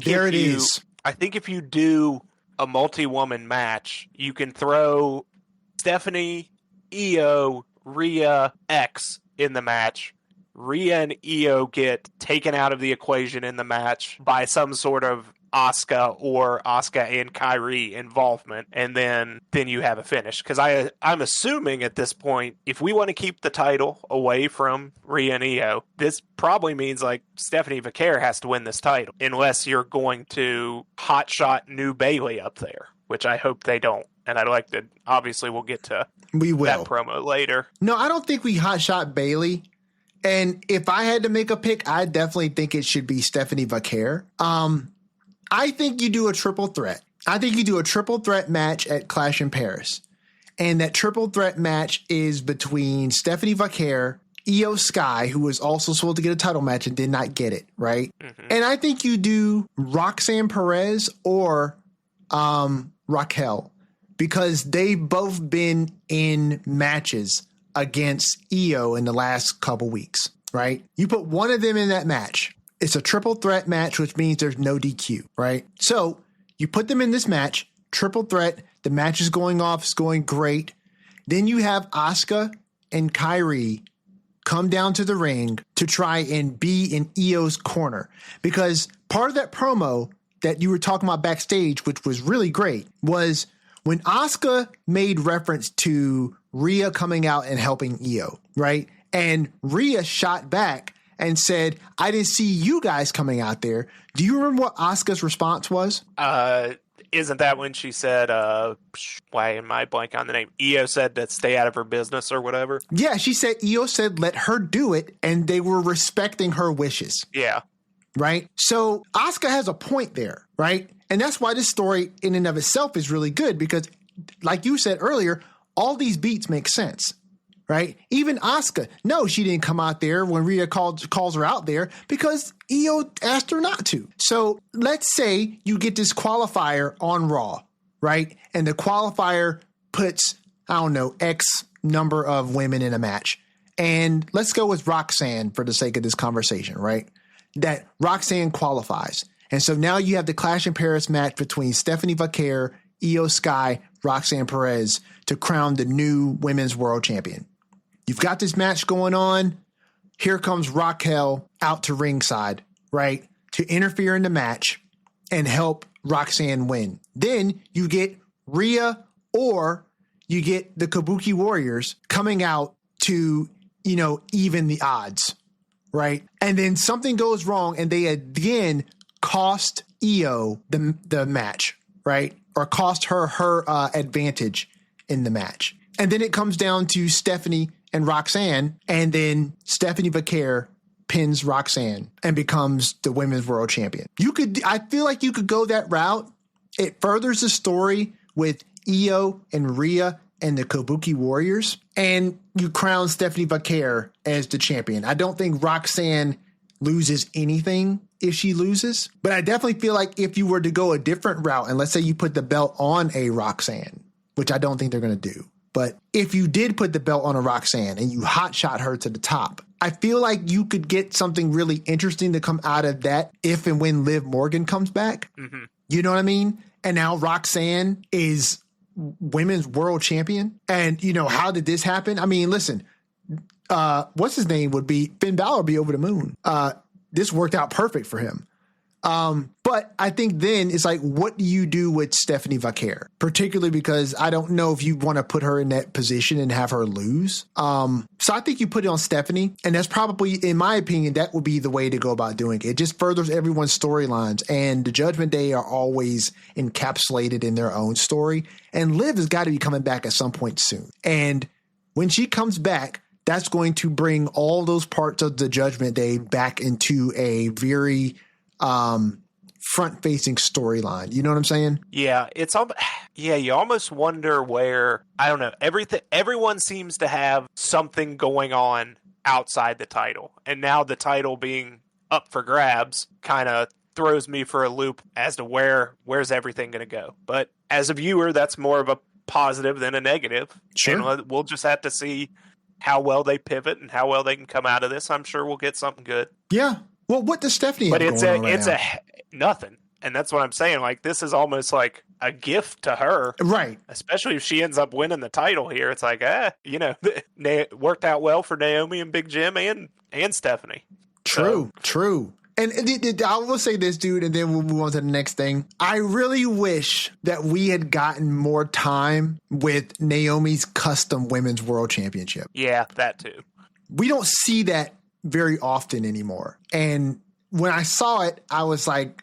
There it is. I think if you do a multi-woman match, you can throw Stephanie, Io, Rhea, X in the match. Rhea and Io get taken out of the equation in the match by some sort of Asuka or Asuka and Kyrie involvement, and then you have a finish. Because I'm assuming at this point, if we want to keep the title away from Rhea and Io, this probably means like Stephanie Vaquer has to win this title, unless you're going to hotshot New Bailey up there, which I hope they don't. And I'd like to, obviously we'll get to that promo later. No, I don't think we hotshot Bailey. And if I had to make a pick, I definitely think it should be Stephanie Vaquer. I think you do a triple threat. I think you do a triple threat match at Clash in Paris. And that triple threat match is between Stephanie Vaquer, Io Sky, who was also supposed to get a title match and did not get it, right? Mm-hmm. And I think you do Roxanne Perez or Raquel, because they've both been in matches against Io in the last couple weeks. right? You put one of them in that match. It's a triple threat match, which means there's no DQ, right? So you put them in this match, triple threat. The match is going off. It's going great. Then you have Asuka and Kairi come down to the ring to try and be in Io's corner. Because part of that promo that you were talking about backstage, which was really great, was when Asuka made reference to Rhea coming out and helping Io, right? And Rhea shot back and said, I didn't see you guys coming out there. Do you remember what Asuka's response was? Isn't that when she said, why am I blank on the name? Io said to stay out of her business or whatever? Yeah, she said, Io said, let her do it. And they were respecting her wishes. Yeah. Right? So Asuka has a point there, right? And that's why this story in and of itself is really good because, like you said earlier, all these beats make sense, right? Even Asuka, no, she didn't come out there when Rhea calls her out there because Io asked her not to. So let's say you get this qualifier on Raw, right? And the qualifier puts, I don't know, X number of women in a match. And let's go with Roxanne for the sake of this conversation, right? That Roxanne qualifies. And so now you have the Clash in Paris match between Stephanie Vaquer, Io Sky, Roxanne Perez to crown the new women's world champion. You've got this match going on. Here comes Raquel out to ringside, right, to interfere in the match and help Roxanne win. Then you get Rhea or you get the Kabuki Warriors coming out to, even the odds, right? And then something goes wrong and they again cost Io the match, right? Or cost her advantage in the match. And then it comes down to Stephanie and Roxanne, and then Stephanie Vaquer pins Roxanne and becomes the women's world champion. I feel like you could go that route. It furthers the story with Io and Rhea and the Kabuki Warriors, and you crown Stephanie Vaquer as the champion. I don't think Roxanne loses anything if she loses, but I definitely feel like if you were to go a different route, and let's say you put the belt on a Roxanne, which I don't think they're going to do, but if you did put the belt on a Roxanne and you hotshot her to the top, I feel like you could get something really interesting to come out of that if and when Liv Morgan comes back. Mm-hmm. You know what I mean? And now Roxanne is women's world champion. And, how did this happen? I mean, listen, what's his name would be Finn Balor would be over the moon. This worked out perfect for him. But I think then it's like, what do you do with Stephanie Vaquer? Particularly because I don't know if you want to put her in that position and have her lose. So I think you put it on Stephanie, and that's probably, in my opinion, that would be the way to go about doing it. It just furthers everyone's storylines, and the Judgment Day are always encapsulated in their own story. And Liv has got to be coming back at some point soon. And when she comes back, that's going to bring all those parts of the Judgment Day back into a very front-facing storyline. You know what I'm saying? Yeah, you almost wonder where, I don't know, everyone seems to have something going on outside the title. And now the title being up for grabs kind of throws me for a loop as to where's everything going to go. But as a viewer, that's more of a positive than a negative. Sure. And we'll just have to see how well they pivot and how well they can come out of this. I'm sure we'll get something good. Yeah. Well, what does Stephanie have going on right now? Nothing. And that's what I'm saying. Like, this is almost like a gift to her. Right. Especially if she ends up winning the title here. It's like, it worked out well for Naomi and Big Jim and Stephanie. True. And I will say this, dude, and then we'll move on to the next thing. I really wish that we had gotten more time with Naomi's custom women's world championship. Yeah, that too. We don't see that very often anymore. And when I saw it, I was like,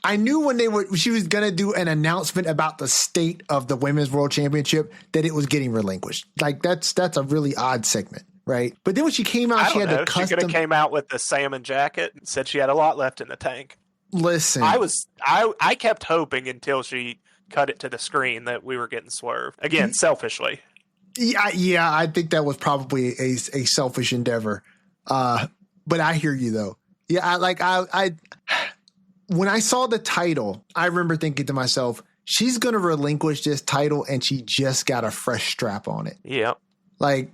I knew when she was going to do an announcement about the state of the women's world championship that it was getting relinquished. Like that's a really odd segment. Right. But then when she came out, she had the custom. She could have came out with the salmon jacket and said she had a lot left in the tank. Listen, I kept hoping until she cut it to the screen that we were getting swerved again, selfishly. Yeah, I think that was probably a selfish endeavor. But I hear you though. Yeah, I when I saw the title, I remember thinking to myself, she's going to relinquish this title and she just got a fresh strap on it. Yeah. Like,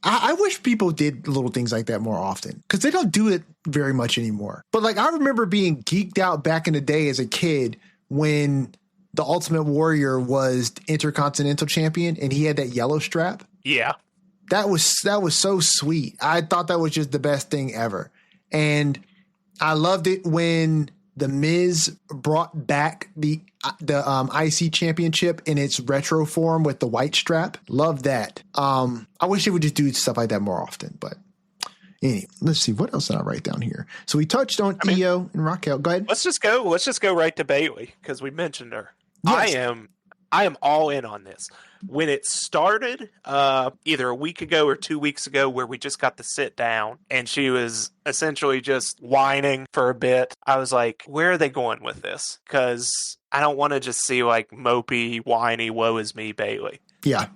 I wish people did little things like that more often because they don't do it very much anymore. But like, I remember being geeked out back in the day as a kid when the Ultimate Warrior was Intercontinental Champion and he had that yellow strap. Yeah. That was so sweet. I thought that was just the best thing ever. And I loved it when The Miz brought back the IC Championship in its retro form with the white strap. Love that. I wish they would just do stuff like that more often. But anyway, let's see. What else did I write down here? So we touched on Io and Raquel. Go ahead. Let's just go right to Bayley because we mentioned her. Yes. I am all in on this. When it started, either a week ago or 2 weeks ago, where we just got to sit down and she was essentially just whining for a bit, I was like, where are they going with this? Because I don't want to just see like mopey, whiny, woe is me Bayley. Yeah.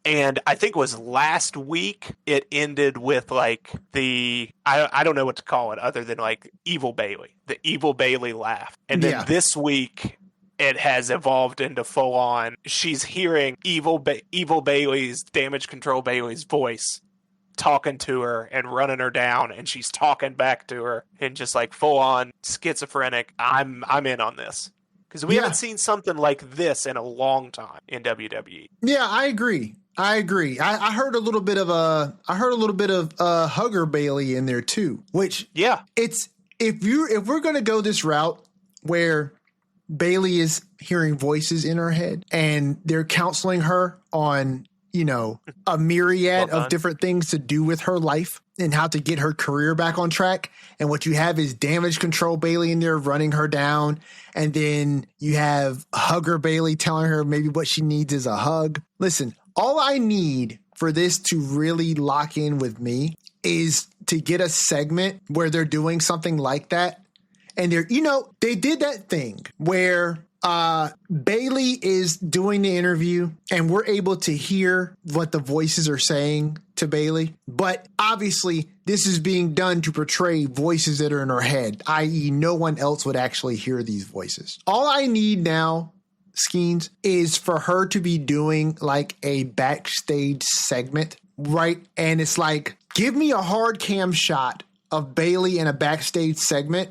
And I think it was last week it ended with like I don't know what to call it other than like evil Bayley, the evil Bayley laugh. And then this week it has evolved into full on. She's hearing evil Bayley's, Damage Control Bayley's voice talking to her and running her down, and she's talking back to her and just like full on schizophrenic. I'm in on this because we haven't seen something like this in a long time in WWE. Yeah, I agree. I heard a little bit of Hugger Bayley in there too, which it's if we're going to go this route where Bayley is hearing voices in her head and they're counseling her on, a myriad of different things to do with her life and how to get her career back on track. And what you have is Damage Control Bayley in there running her down. And then you have Hugger Bayley telling her maybe what she needs is a hug. Listen, all I need for this to really lock in with me is to get a segment where they're doing something like that. And they did that thing where Bayley is doing the interview and we're able to hear what the voices are saying to Bayley. But obviously this is being done to portray voices that are in her head, i.e. no one else would actually hear these voices. All I need now, Skeens, is for her to be doing like a backstage segment, right? And it's like, give me a hard cam shot of Bayley in a backstage segment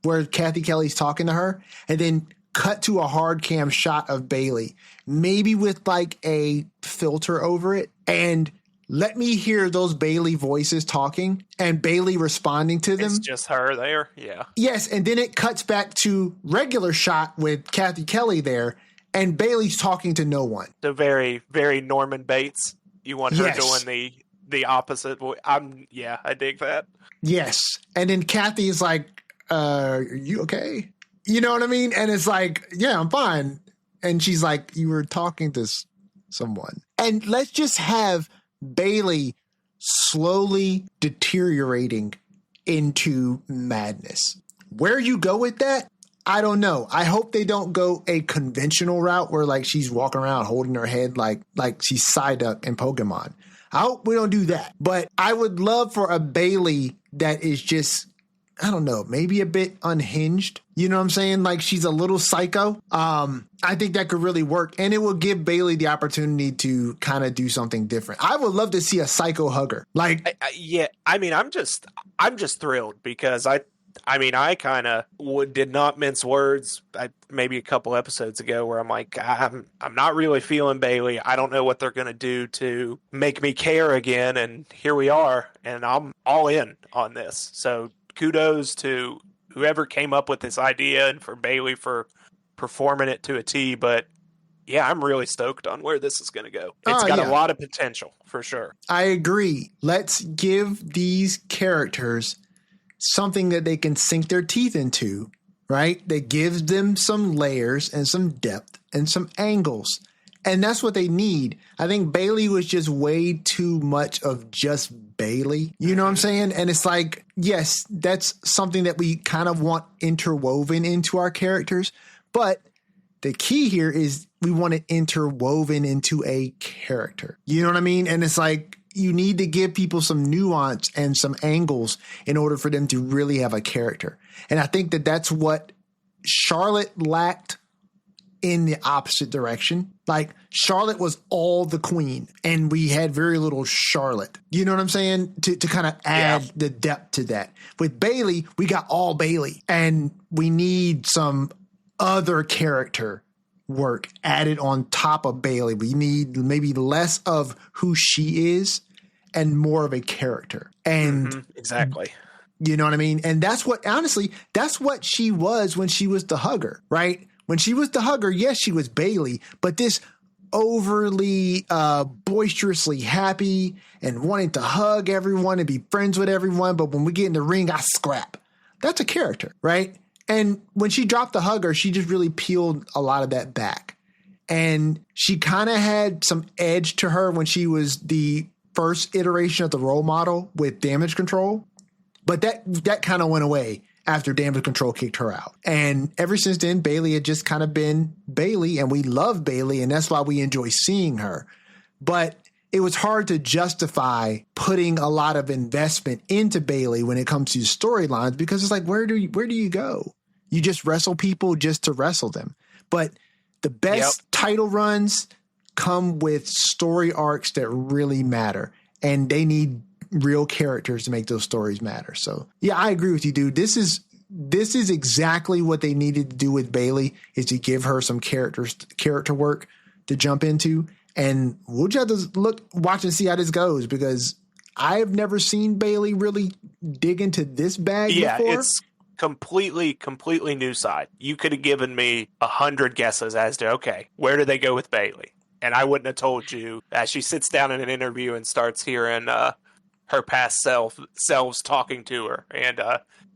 where Kathy Kelly's talking to her, and then cut to a hard cam shot of Bayley, maybe with like a filter over it, and let me hear those Bayley voices talking and Bayley responding to them. It's just her there. Yeah. Yes. And then it cuts back to regular shot with Kathy Kelly there and Bayley's talking to no one. The very, very Norman Bates. You want her doing the opposite voice. I dig that. Yes. And then Kathy is like, are you okay? You know what I mean? And it's like, yeah, I'm fine. And she's like, you were talking to someone. And let's just have Bayley slowly deteriorating into madness. Where you go with that, I don't know. I hope they don't go a conventional route where like she's walking around holding her head like she's Psyduck in Pokemon. I hope we don't do that. But I would love for a Bayley that is just, I don't know, maybe a bit unhinged. You know what I'm saying? Like she's a little psycho. I think that could really work. And it will give Bayley the opportunity to kind of do something different. I would love to see a psycho hugger. Like, I'm just thrilled because I kind of did not mince words maybe a couple episodes ago where I'm like, I'm not really feeling Bayley. I don't know what they're going to do to make me care again. And here we are. And I'm all in on this. So kudos to whoever came up with this idea and for Bayley for performing it to a T. But yeah, I'm really stoked on where this is going to go. It's got a lot of potential for sure. I agree. Let's give these characters something that they can sink their teeth into, right? That gives them some layers and some depth and some angles. And that's what they need. I think Bayley was just way too much of just Bayley. You know what I'm saying? And it's like, yes, that's something that we kind of want interwoven into our characters. But the key here is we want it interwoven into a character. You know what I mean? And it's like, you need to give people some nuance and some angles in order for them to really have a character. And I think that that's what Charlotte lacked in the opposite direction. Like Charlotte was all the queen and we had very little Charlotte. You know what I'm saying? To kind of add the depth to that. With Bayley, we got all Bayley and we need some other character work added on top of Bayley. We need maybe less of who she is and more of a character. And exactly. You know what I mean? And that's what, honestly, that's what she was when she was the hugger, right? When she was the hugger, yes, she was Bayley, but this overly boisterously happy and wanting to hug everyone and be friends with everyone. But when we get in the ring, I scrap. That's a character, right? And when she dropped the hugger, she just really peeled a lot of that back. And she kind of had some edge to her when she was the first iteration of the role model with Damage Control. But that kind of went away after Damage Control kicked her out. And ever since then, Bayley had just kind of been Bayley, and we love Bayley, and that's why we enjoy seeing her. But it was hard to justify putting a lot of investment into Bayley when it comes to storylines, because it's like, where do you go? You just wrestle people just to wrestle them. But the best title runs come with story arcs that really matter, and they need real characters to make those stories matter. So yeah, I agree with you, dude. This is exactly what they needed to do with Bayley, is to give her some character work to jump into. And we'll just have to watch and see how this goes, because I've never seen Bayley really dig into this bag before. Yeah, it's completely new side. You could have given me 100 guesses as to, okay, where do they go with Bayley? And I wouldn't have told you as she sits down in an interview and starts hearing her past selves talking to her and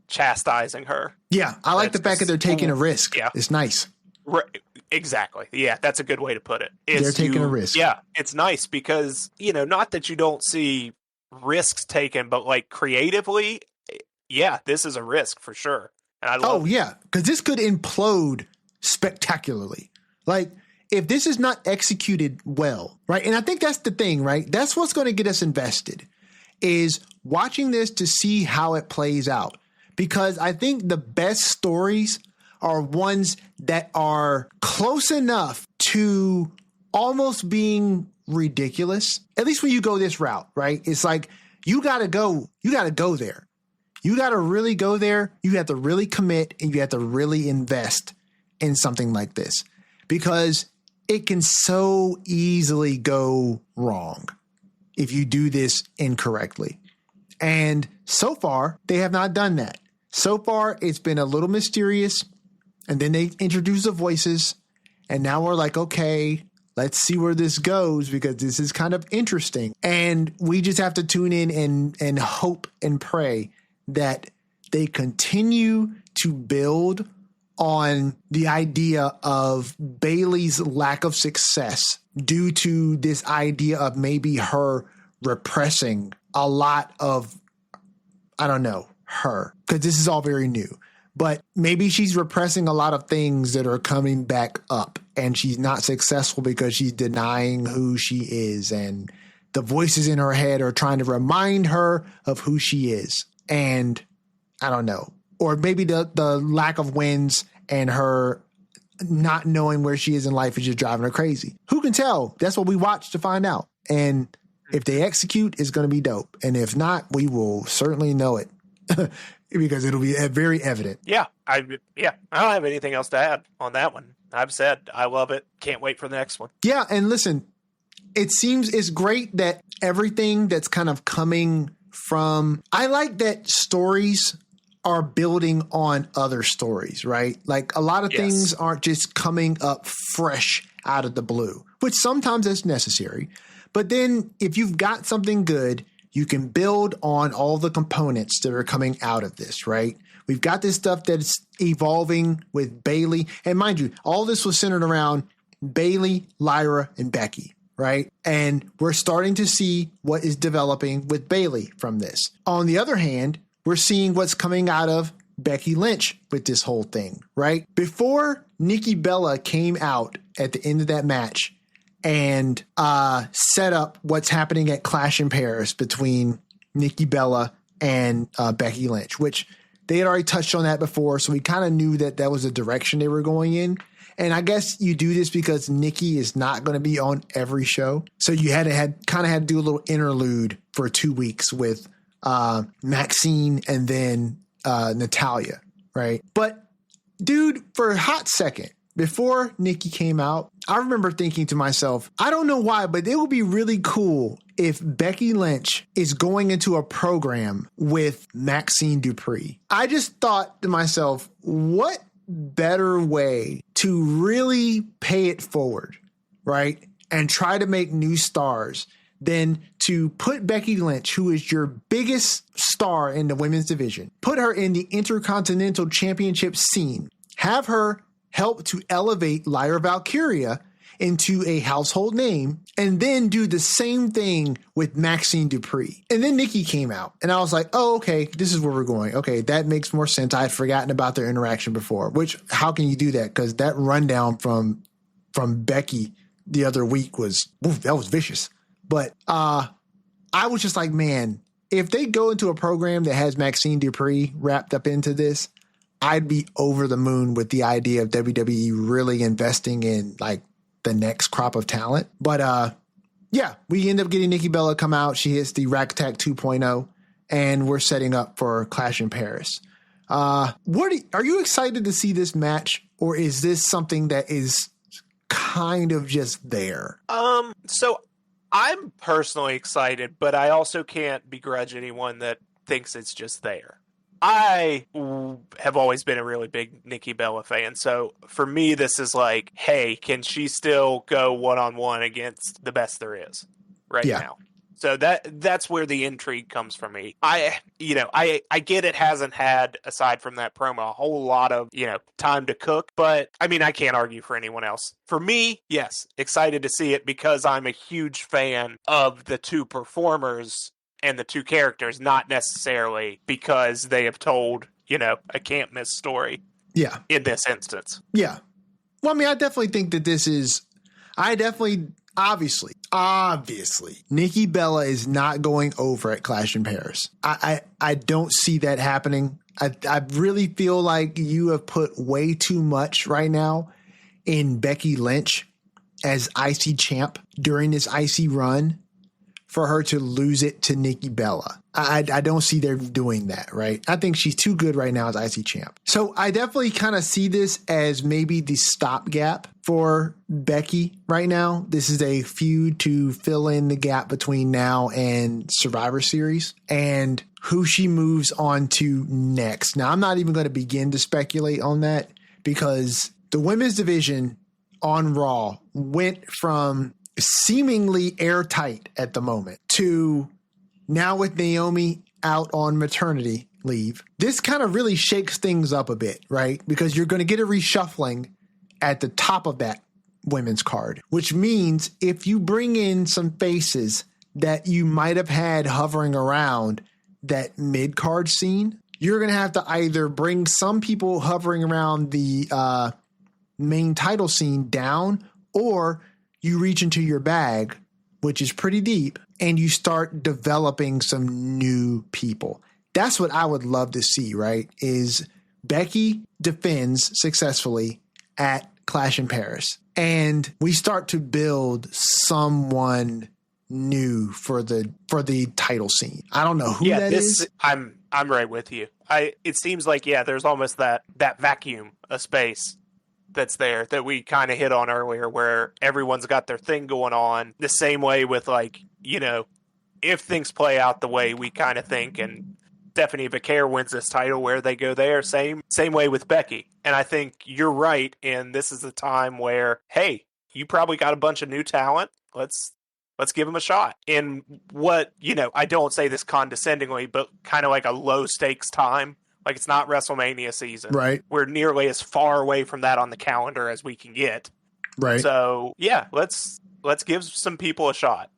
chastising her. Yeah, I like the fact that they're taking a risk. Yeah. It's nice. Right, exactly. Yeah, that's a good way to put it. They're taking a risk. Yeah, it's nice because, not that you don't see risks taken, but like creatively, yeah, this is a risk for sure. And I love it. Yeah, because this could implode spectacularly. Like, if this is not executed well, right? And I think that's the thing, right? That's what's going to get us invested, is watching this to see how it plays out. Because I think the best stories are ones that are close enough to almost being ridiculous. At least when you go this route, right? It's like, you got to go there. You got to really go there. You have to really commit, and you have to really invest in something like this, because it can so easily go wrong if you do this incorrectly. And so far, they have not done that. So far, it's been a little mysterious, and then they introduce the voices, and now we're like, okay, let's see where this goes, because this is kind of interesting. And we just have to tune in and hope and pray that they continue to build on the idea of Bayley's lack of success due to this idea of maybe her repressing a lot of, I don't know, her, because this is all very new. But maybe she's repressing a lot of things that are coming back up, and she's not successful because she's denying who she is, and the voices in her head are trying to remind her of who she is. And I don't know. Or maybe the lack of wins and her not knowing where she is in life is just driving her crazy. Who can tell? That's what we watch to find out. And if they execute, it's going to be dope. And if not, we will certainly know it because it'll be very evident. Yeah. I don't have anything else to add on that one. I've said I love it. Can't wait for the next one. Yeah. And listen, it seems it's great that everything that's kind of coming from, I like that stories are building on other stories, right? Like a lot of things aren't just coming up fresh out of the blue, which sometimes is necessary. But then if you've got something good, you can build on all the components that are coming out of this, right? We've got this stuff that's evolving with Bayley. And mind you, all this was centered around Bayley, Lyra, and Becky, right? And we're starting to see what is developing with Bayley from this. On the other hand, we're seeing what's coming out of Becky Lynch with this whole thing, right? Before Nikki Bella came out at the end of that match and set up what's happening at Clash in Paris between Nikki Bella and Becky Lynch, which they had already touched on that before. So we kind of knew that that was the direction they were going in. And I guess you do this because Nikki is not going to be on every show. So you had to do a little interlude for 2 weeks with Maxine and then Natalia, right? But dude, for a hot second, before Nikki came out, I remember thinking to myself, I don't know why, but it would be really cool if Becky Lynch is going into a program with Maxine Dupree. I just thought to myself, what better way to really pay it forward, right? And try to make new stars than to put Becky Lynch, who is your biggest star in the women's division, put her in the Intercontinental Championship scene, have her help to elevate Lyra Valkyria into a household name, and then do the same thing with Maxine Dupree. And then Nikki came out, and I was like, oh, okay, this is where we're going. Okay, that makes more sense. I had forgotten about their interaction before, which, how can you do that? Because that rundown from Becky the other week was vicious. But I was just like, man, if they go into a program that has Maxine Dupree wrapped up into this, I'd be over the moon with the idea of WWE really investing in like the next crop of talent. But yeah, we end up getting Nikki Bella come out. She hits the Rack Attack 2.0, and we're setting up for Clash in Paris. Are you excited to see this match, or is this something that is kind of just there? So I'm personally excited, but I also can't begrudge anyone that thinks it's just there. I have always been a really big Nikki Bella fan, so for me, this is like, hey, can she still go one-on-one against the best there is now? So that's where the intrigue comes from me. I get it hasn't had, aside from that promo, a whole lot of, time to cook, but I mean, I can't argue for anyone else. For me, yes, excited to see it because I'm a huge fan of the two performers and the two characters, not necessarily because they have told, a can't miss story. Yeah. In this instance. Yeah. Well, I mean, I definitely think that obviously, Nikki Bella is not going over at Clash in Paris. I don't see that happening. I really feel like you have put way too much right now in Becky Lynch as IC champ during this IC run for her to lose it to Nikki Bella. I don't see them doing that, right? I think she's too good right now as IC champ. So I definitely kind of see this as maybe the stopgap for Becky right now. This is a feud to fill in the gap between now and Survivor Series and who she moves on to next. Now, I'm not even going to begin to speculate on that because the women's division on Raw went from seemingly airtight at the moment to now with Naomi out on maternity leave. This kind of really shakes things up a bit, right? Because you're going to get a reshuffling at the top of that women's card, which means if you bring in some faces that you might have had hovering around that mid-card scene, you're going to have to either bring some people hovering around the main title scene down, or you reach into your bag, which is pretty deep, and you start developing some new people. That's what I would love to see, right? Is Becky defends successfully at Clash in Paris, and we start to build someone new for the title scene. I don't know who that is. I'm right with you. It seems like, there's almost that vacuum of space that's there that we kind of hit on earlier, where everyone's got their thing going on the same way with, like, if things play out the way we kind of think and Stephanie Vaquer wins this title, where they go there, same way with Becky. And I think you're right, and this is the time where, hey, you probably got a bunch of new talent. Let's give them a shot. In what, I don't say this condescendingly, but kind of like a low stakes time. Like, it's not WrestleMania season. Right. We're nearly as far away from that on the calendar as we can get. Right. So, yeah, let's give some people a shot.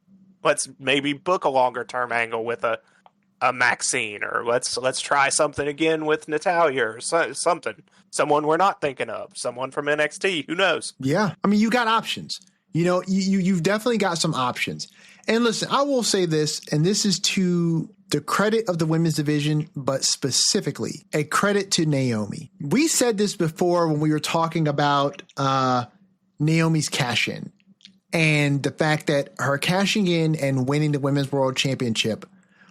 Let's maybe book a longer term angle with a Maxine, or let's try something again with Natalia, or something. Someone we're not thinking of. Someone from NXT. Who knows? Yeah. I mean, you got options. You've definitely got some options. And listen, I will say this, and this is to the credit of the women's division, but specifically a credit to Naomi. We said this before when we were talking about Naomi's cash-in and the fact that her cashing in and winning the Women's World Championship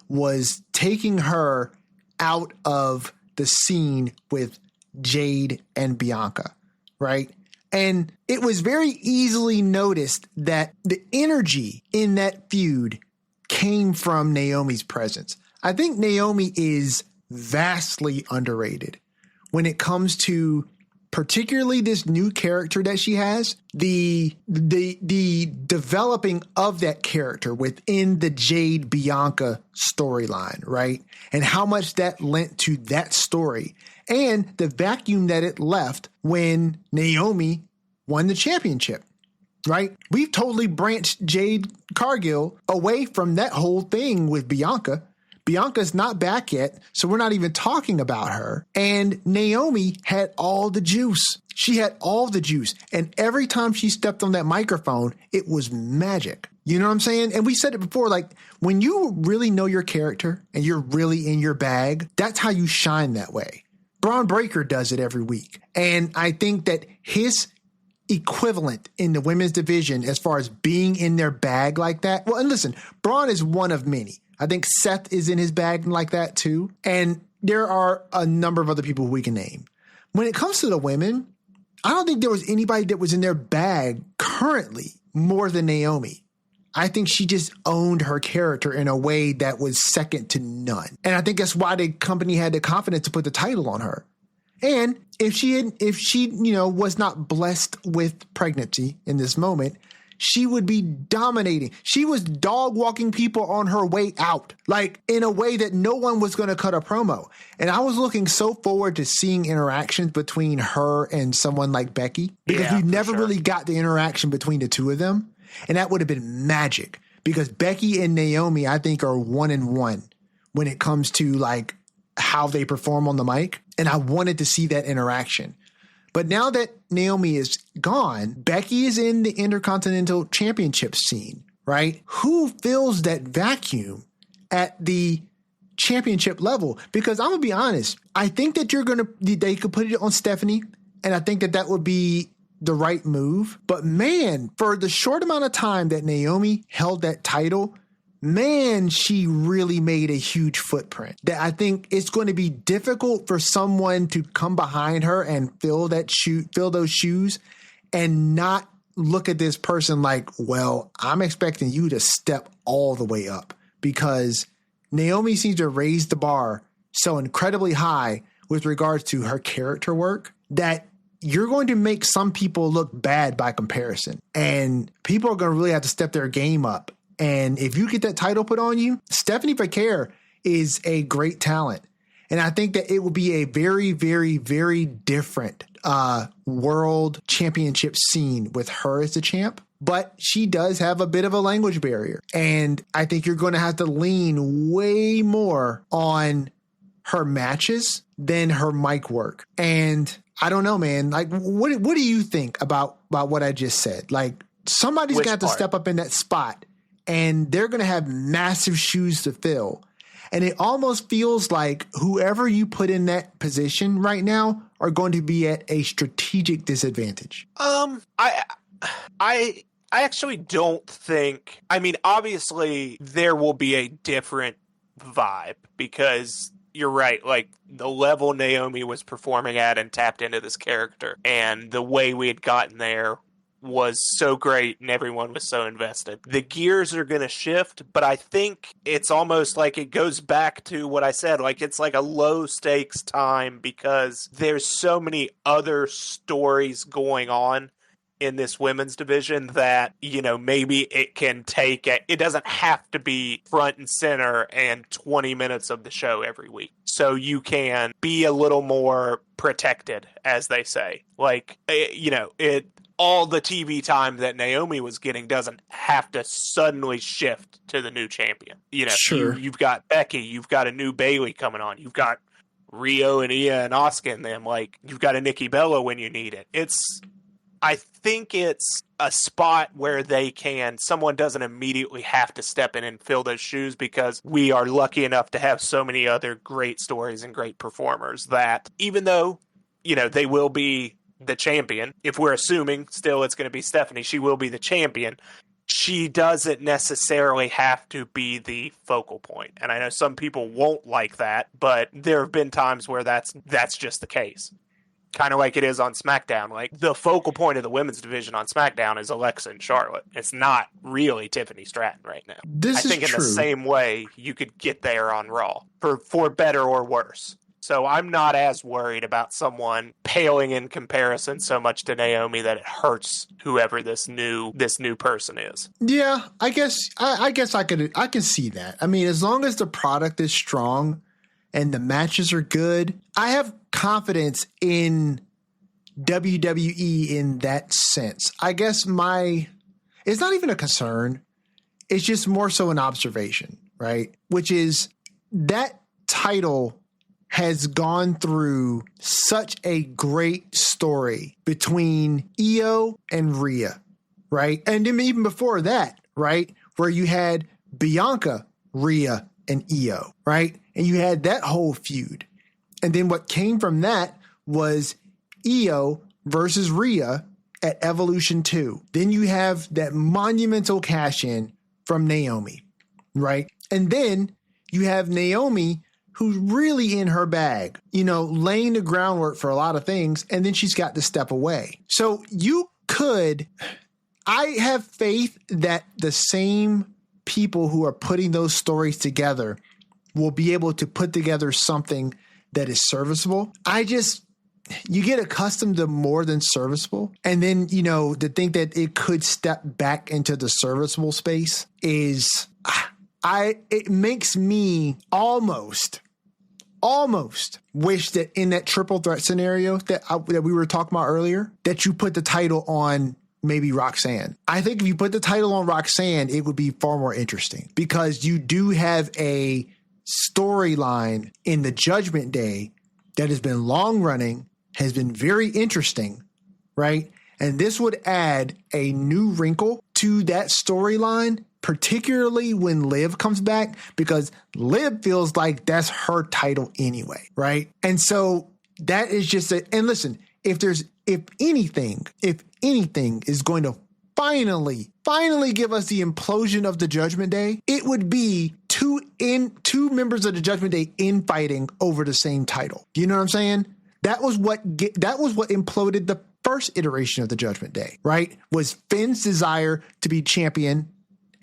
was taking her out of the scene with Jade and Bianca, right? And it was very easily noticed that the energy in that feud came from Naomi's presence. I think Naomi is vastly underrated when it comes to particularly this new character that she has, the developing of that character within the Jade Bianca storyline, right? And how much that lent to that story and the vacuum that it left when Naomi won the championship, right? We've totally branched Jade Cargill away from that whole thing with Bianca. Bianca's not back yet, so we're not even talking about her. And Naomi had all the juice. She had all the juice. And every time she stepped on that microphone, it was magic. You know what I'm saying? And we said it before, like when you really know your character and you're really in your bag, that's how you shine that way. Braun Breaker does it every week. And I think that his equivalent in the women's division as far as being in their bag like that. Well, and listen, Braun is one of many. I think Seth is in his bag like that too. And there are a number of other people we can name. When it comes to the women, I don't think there was anybody that was in their bag currently more than Naomi. I think she just owned her character in a way that was second to none. And I think that's why the company had the confidence to put the title on her. And if she, was not blessed with pregnancy in this moment, she would be dominating. She was dog walking people on her way out, like in a way that no one was going to cut a promo. And I was looking so forward to seeing interactions between her and someone like Becky, because we never really got the interaction between the two of them. And that would have been magic, because Becky and Naomi, I think, are 1-1 when it comes to like how they perform on the mic. And I wanted to see that interaction. But now that Naomi is gone, Becky is in the Intercontinental Championship scene, right? Who fills that vacuum at the championship level? Because I'm going to be honest, I think that they could put it on Stephanie, and I think that that would be the right move. But man, for the short amount of time that Naomi held that title, man, she really made a huge footprint that I think it's going to be difficult for someone to come behind her and fill those shoes and not look at this person like, well, I'm expecting you to step all the way up, because Naomi seems to raise the bar so incredibly high with regards to her character work that you're going to make some people look bad by comparison, and people are going to really have to step their game up. And if you get that title put on you, Stephanie Becerra is a great talent. And I think that it will be a very, very, very different world championship scene with her as the champ. But she does have a bit of a language barrier. And I think you're going to have to lean way more on her matches than her mic work. And I don't know, man. Like, what do you think about what I just said? Like, somebody's going to have to step up in that spot, and they're going to have massive shoes to fill. And it almost feels like whoever you put in that position right now are going to be at a strategic disadvantage. I actually don't think, I mean, obviously there will be a different vibe, because you're right. Like, the level Naomi was performing at and tapped into this character, and the way we had gotten there was so great and everyone was so invested. The gears are going to shift, but I think it's almost like it goes back to what I said. Like, it's like a low stakes time, because there's so many other stories going on in this women's division that, maybe it can take it doesn't have to be front and center and 20 minutes of the show every week. So you can be a little more protected, as they say. Like, all the TV time that Naomi was getting doesn't have to suddenly shift to the new champion. Sure. You've got Becky, you've got a new Bayley coming on, you've got Rio and Ia and Asuka and them. Like, you've got a Nikki Bella when you need it. I think it's a spot where someone doesn't immediately have to step in and fill those shoes, because we are lucky enough to have so many other great stories and great performers that even though, they will be the champion, if we're assuming still it's going to be Stephanie, she will be the champion. She doesn't necessarily have to be the focal point. And I know some people won't like that, but there have been times where that's just the case. Kind of like it is on SmackDown. Like, the focal point of the women's division on SmackDown is Alexa and Charlotte. It's not really Tiffany Stratton right now. I think in the same way you could get there on Raw, for better or worse. So I'm not as worried about someone paling in comparison so much to Naomi that it hurts whoever this new person is. Yeah, I guess I can see that. I mean, as long as the product is strong and the matches are good, I have confidence in WWE in that sense. I guess it's not even a concern. It's just more so an observation, right? Which is that title has gone through such a great story between Io and Rhea, right? And then even before that, right? Where you had Bianca, Rhea, and Io, right? And you had that whole feud. And then what came from that was Io versus Rhea at Evolution 2. Then you have that monumental cash-in from Naomi, right? And then you have Naomi, who's really in her bag, laying the groundwork for a lot of things, and then she's got to step away. So I have faith that the same people who are putting those stories together will be able to put together something that is serviceable. You get accustomed to more than serviceable. And then, to think that it could step back into the serviceable space it makes me almost wish that in that triple threat scenario that we were talking about earlier, that you put the title on maybe Roxanne. I think if you put the title on Roxanne, it would be far more interesting, because you do have a storyline in the Judgment Day that has been long running, has been very interesting, right? And this would add a new wrinkle to that storyline, particularly when Liv comes back, because Liv feels like that's her title anyway, right? And so that is just and listen, if anything is going to finally give us the implosion of the Judgment Day, it would be two members of the Judgment Day infighting over the same title. You know what I'm saying? That was what imploded the first iteration of the Judgment Day, right? Was Finn's desire to be champion,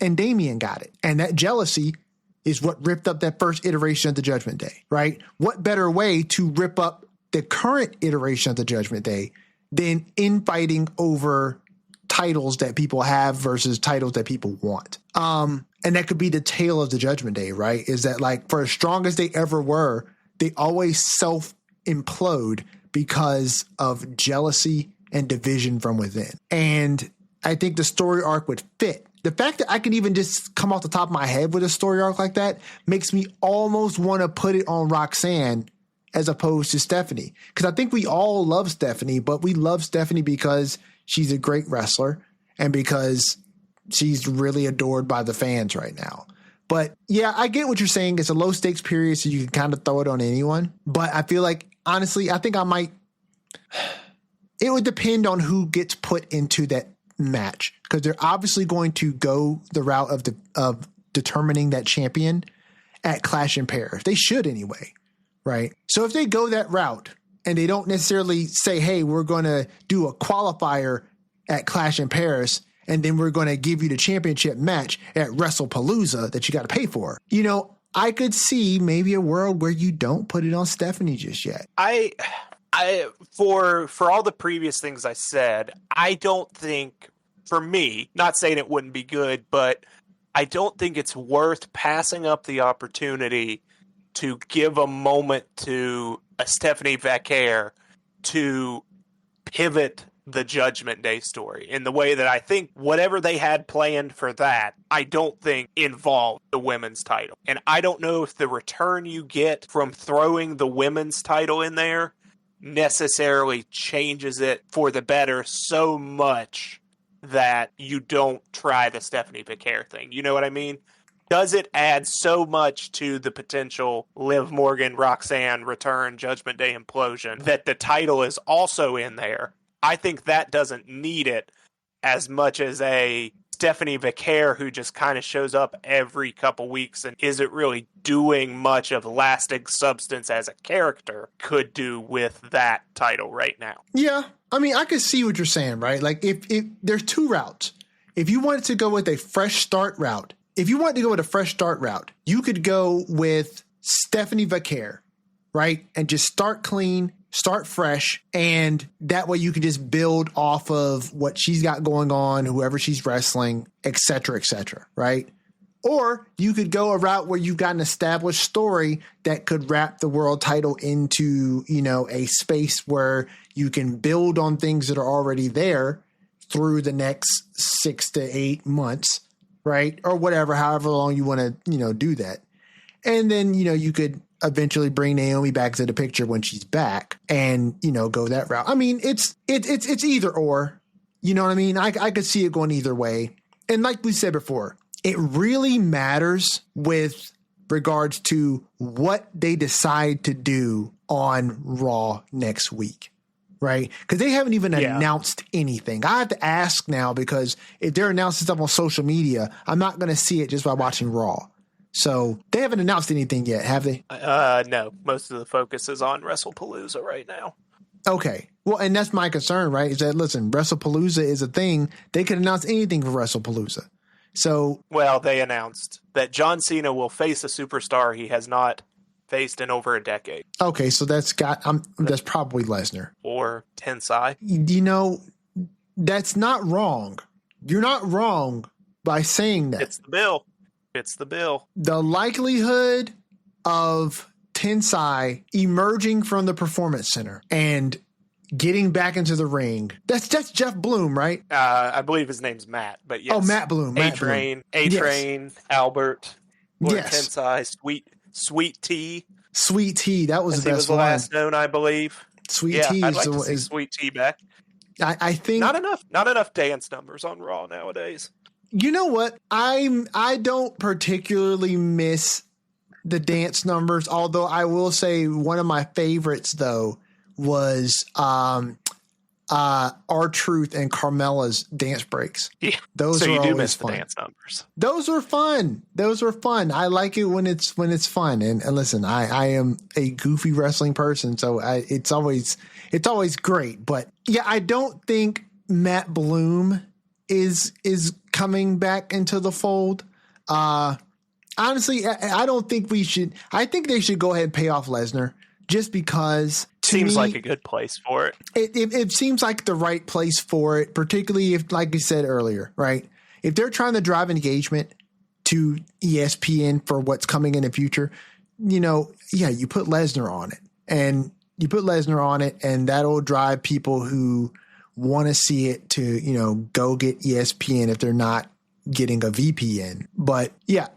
and Damian got it. And that jealousy is what ripped up that first iteration of the Judgment Day, right? What better way to rip up the current iteration of the Judgment Day than infighting over titles that people have versus titles that people want? And that could be the tale of the Judgment Day, right? Is that, like, for as strong as they ever were, they always self-implode because of jealousy and division from within. And I think the story arc would fit. The fact that I can even just come off the top of my head with a story arc like that makes me almost want to put it on Roxanne as opposed to Stephanie. Because I think we all love Stephanie, but we love Stephanie because she's a great wrestler and because she's really adored by the fans right now. But yeah, I get what you're saying. It's a low stakes period, so you can kind of throw it on anyone. But I feel like, honestly, I think it would depend on who gets put into that match, because they're obviously going to go the route of determining that champion at Clash in Paris. They should anyway, right? So if they go that route and they don't necessarily say, hey, we're going to do a qualifier at Clash in Paris, and then we're going to give you the championship match at WrestlePalooza that you got to pay for. I could see maybe a world where you don't put it on Stephanie just yet. For all the previous things I said, I don't think, for me, not saying it wouldn't be good, but I don't think it's worth passing up the opportunity to give a moment to a Stephanie Vaquer to pivot the Judgment Day story in the way that I think whatever they had planned for that, I don't think involved the women's title. And I don't know if the return you get from throwing the women's title in there necessarily changes it for the better so much that you don't try the Stephanie Becaire thing. You know what I mean? Does it add so much to the potential Liv Morgan, Roxanne return, Judgment Day implosion that the title is also in there? I think that doesn't need it as much as a Stephanie Becaire who just kind of shows up every couple weeks and isn't really doing much of lasting substance as a character could do with that title right now. Yeah. I mean, I could see what you're saying, right? Like if there's two routes. If you wanted to go with a fresh start route, you could go with Stephanie Becaire, right? And just start clean, start fresh, and that way you can just build off of what she's got going on, whoever she's wrestling, et cetera, right? Or you could go a route where you've got an established story that could wrap the world title into, a space where you can build on things that are already there through the next 6 to 8 months, right? Or whatever, however long you want to, do that. And then, you could eventually bring Naomi back to the picture when she's back and, go that route. I mean, it's either or, you know what I mean? I could see it going either way. And like we said before, it really matters with regards to what they decide to do on Raw next week, right? Because they haven't even announced anything. I have to ask now because if they're announcing stuff on social media, I'm not going to see it just by watching Raw. So they haven't announced anything yet, have they? No. Most of the focus is on WrestlePalooza right now. Okay. Well, and that's my concern, right? Is that, listen, WrestlePalooza is a thing. They could announce anything for WrestlePalooza. So, well, they announced that John Cena will face a superstar he has not faced in over a decade. Okay, so that's probably Lesnar or Tensai. That's not wrong. You're not wrong by saying that. It's the bill. The likelihood of Tensai emerging from the Performance Center and getting back into the ring. That's Jeff Bloom, right? I believe his name's Matt, but yes. Oh, Matt Bloom. A-Train, yes. Albert, yes. Tensai, Sweet Tea. Sweet Tea, that was the best one. He was the last known, I believe. Sweet Tea I'd like to see Sweet Tea back. I think not enough dance numbers on Raw nowadays. You know what? I don't particularly miss the dance numbers, although I will say one of my favorites though was R-Truth and Carmella's dance breaks. Yeah. Those so are you do always miss fun. The dance numbers. Those were fun. I like it when it's fun. And listen, I am a goofy wrestling person, so it's always great. But yeah, I don't think Matt Bloom is coming back into the fold. Honestly, I don't think we should. I think they should go ahead and pay off Lesnar. Just because seems like a good place for it. It seems like the right place for it, particularly if, like you said earlier, right? If they're trying to drive engagement to ESPN for what's coming in the future, you put Lesnar on it, and that'll drive people who want to see it to, go get ESPN if they're not getting a VPN. But yeah.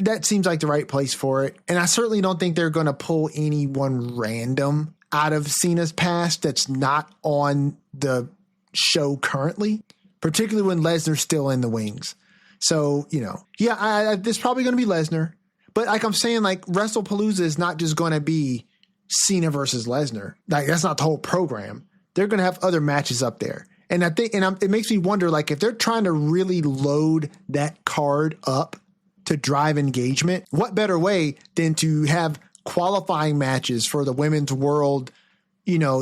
That seems like the right place for it. And I certainly don't think they're going to pull anyone random out of Cena's past that's not on the show currently, particularly when Lesnar's still in the wings. So, there's probably going to be Lesnar. But like I'm saying, like WrestlePalooza is not just going to be Cena versus Lesnar. Like that's not the whole program. They're going to have other matches up there. And I think, it makes me wonder, like if they're trying to really load that card up to drive engagement, what better way than to have qualifying matches for the women's world,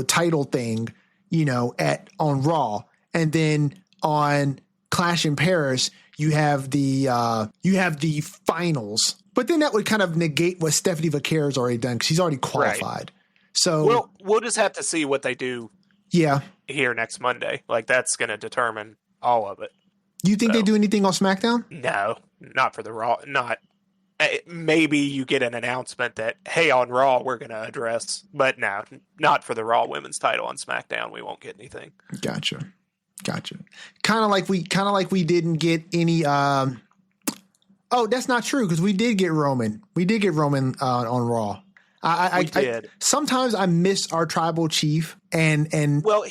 title thing, on Raw, and then on Clash in Paris, you have the finals. But then that would kind of negate what Stephanie Becaire has already done because she's already qualified. Right. So we'll just have to see what they do. Yeah, here next Monday, like that's going to determine all of it. You think they do anything on SmackDown? No, not for the Raw. Not. Maybe you get an announcement that, hey, on Raw we're going to address, but no, not for the Raw Women's title on SmackDown. We won't get anything. Gotcha. Kind of like we didn't get any. Oh, that's not true because we did get Roman. We did get Roman on Raw. I did. Sometimes I miss our tribal chief and well,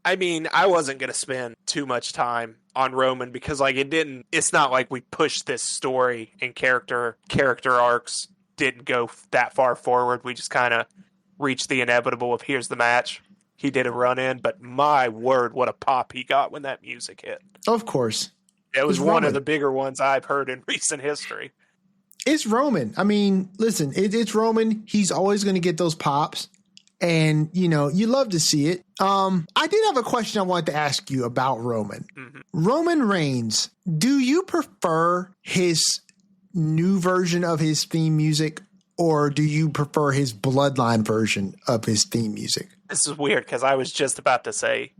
I mean, I wasn't going to spend too much time on Roman because like it's not like we pushed this story and character arcs didn't go that far forward. We just kind of reached the inevitable of here's the match. He did a run in, but my word, what a pop he got when that music hit. Of course. It was one of the bigger ones I've heard in recent history. It's Roman. I mean, listen, it's Roman. He's always going to get those pops. And, you know, you love to see it. I did have a question I wanted to ask you about Roman. Mm-hmm. Roman Reigns, do you prefer his new version of his theme music or do you prefer his Bloodline version of his theme music? This is weird because I was just about to say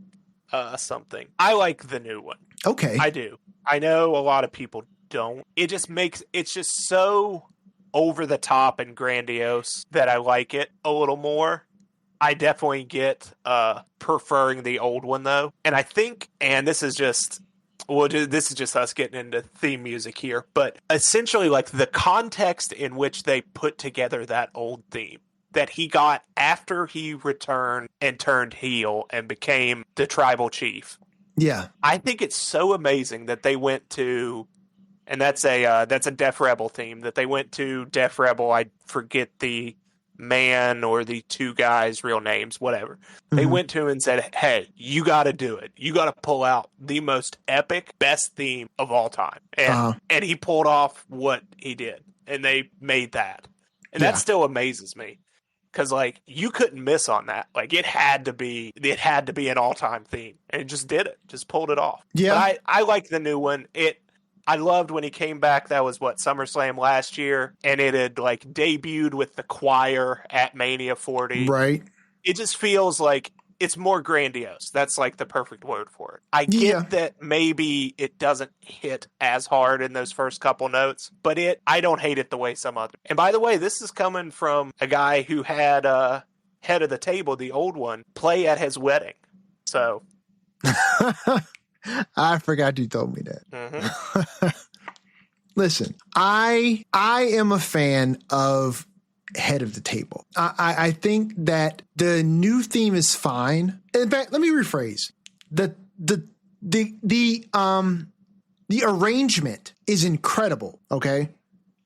something. I like the new one. Okay. I do. I know a lot of people don't. It's just so over the top and grandiose that I like it a little more. I definitely get preferring the old one though. And I think, and this is just us getting into theme music here, but essentially like the context in which they put together that old theme that he got after he returned and turned heel and became the tribal chief. Yeah. I think it's so amazing that they went to, and that's a Def Rebel theme, that they went to Def Rebel. I forget the man or the two guys' real names, whatever. Mm-hmm. They went to him and said, hey, you got to do it. You got to pull out the most epic, best theme of all time. And he pulled off what he did. And they made that. And that still amazes me. Because, like, you couldn't miss on that. Like, it had to be an all-time theme. And it just did it. Just pulled it off. Yeah. But I like the new one. I loved when he came back. That was SummerSlam last year, and it had like debuted with the choir at Mania 40. Right. It just feels like it's more grandiose. That's like the perfect word for it. I get that maybe it doesn't hit as hard in those first couple notes, but I don't hate it the way some other. And by the way, this is coming from a guy who had Head of the Table, the old one, play at his wedding. So. I forgot you told me that. Mm-hmm. Listen, I am a fan of Head of the Table. I think that the new theme is fine. In fact, let me rephrase. The arrangement is incredible. Okay.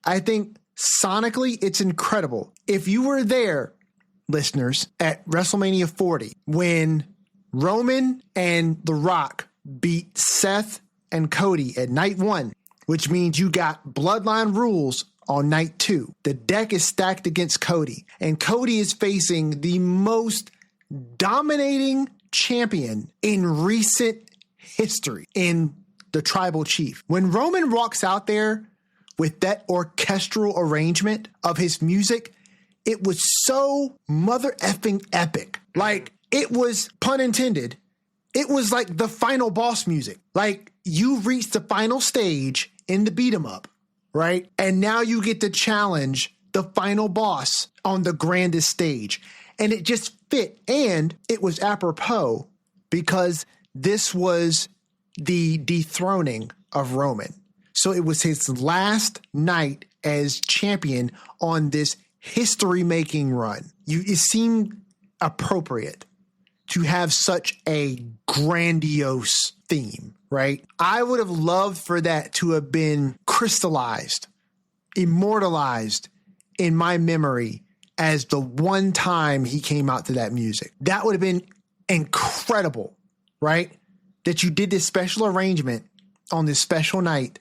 I think sonically it's incredible. If you were there, listeners, at WrestleMania 40, when Roman and The Rock beat Seth and Cody at night 1, which means you got Bloodline rules on night 2. The deck is stacked against Cody, and Cody is facing the most dominating champion in recent history in the tribal chief. When Roman walks out there with that orchestral arrangement of his music, it was so mother effing epic. Like, it was, pun intended, it was like the final boss music. Like, you reached the final stage in the beat 'em up, right? And now you get to challenge the final boss on the grandest stage. And it just fit. And it was apropos because this was the dethroning of Roman. So it was his last night as champion on this history-making run. It seemed appropriate to have such a grandiose theme, right? I would have loved for that to have been crystallized, immortalized in my memory as the one time he came out to that music. That would have been incredible, right? That you did this special arrangement on this special night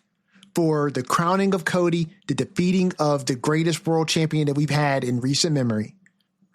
for the crowning of Cody, the defeating of the greatest world champion that we've had in recent memory.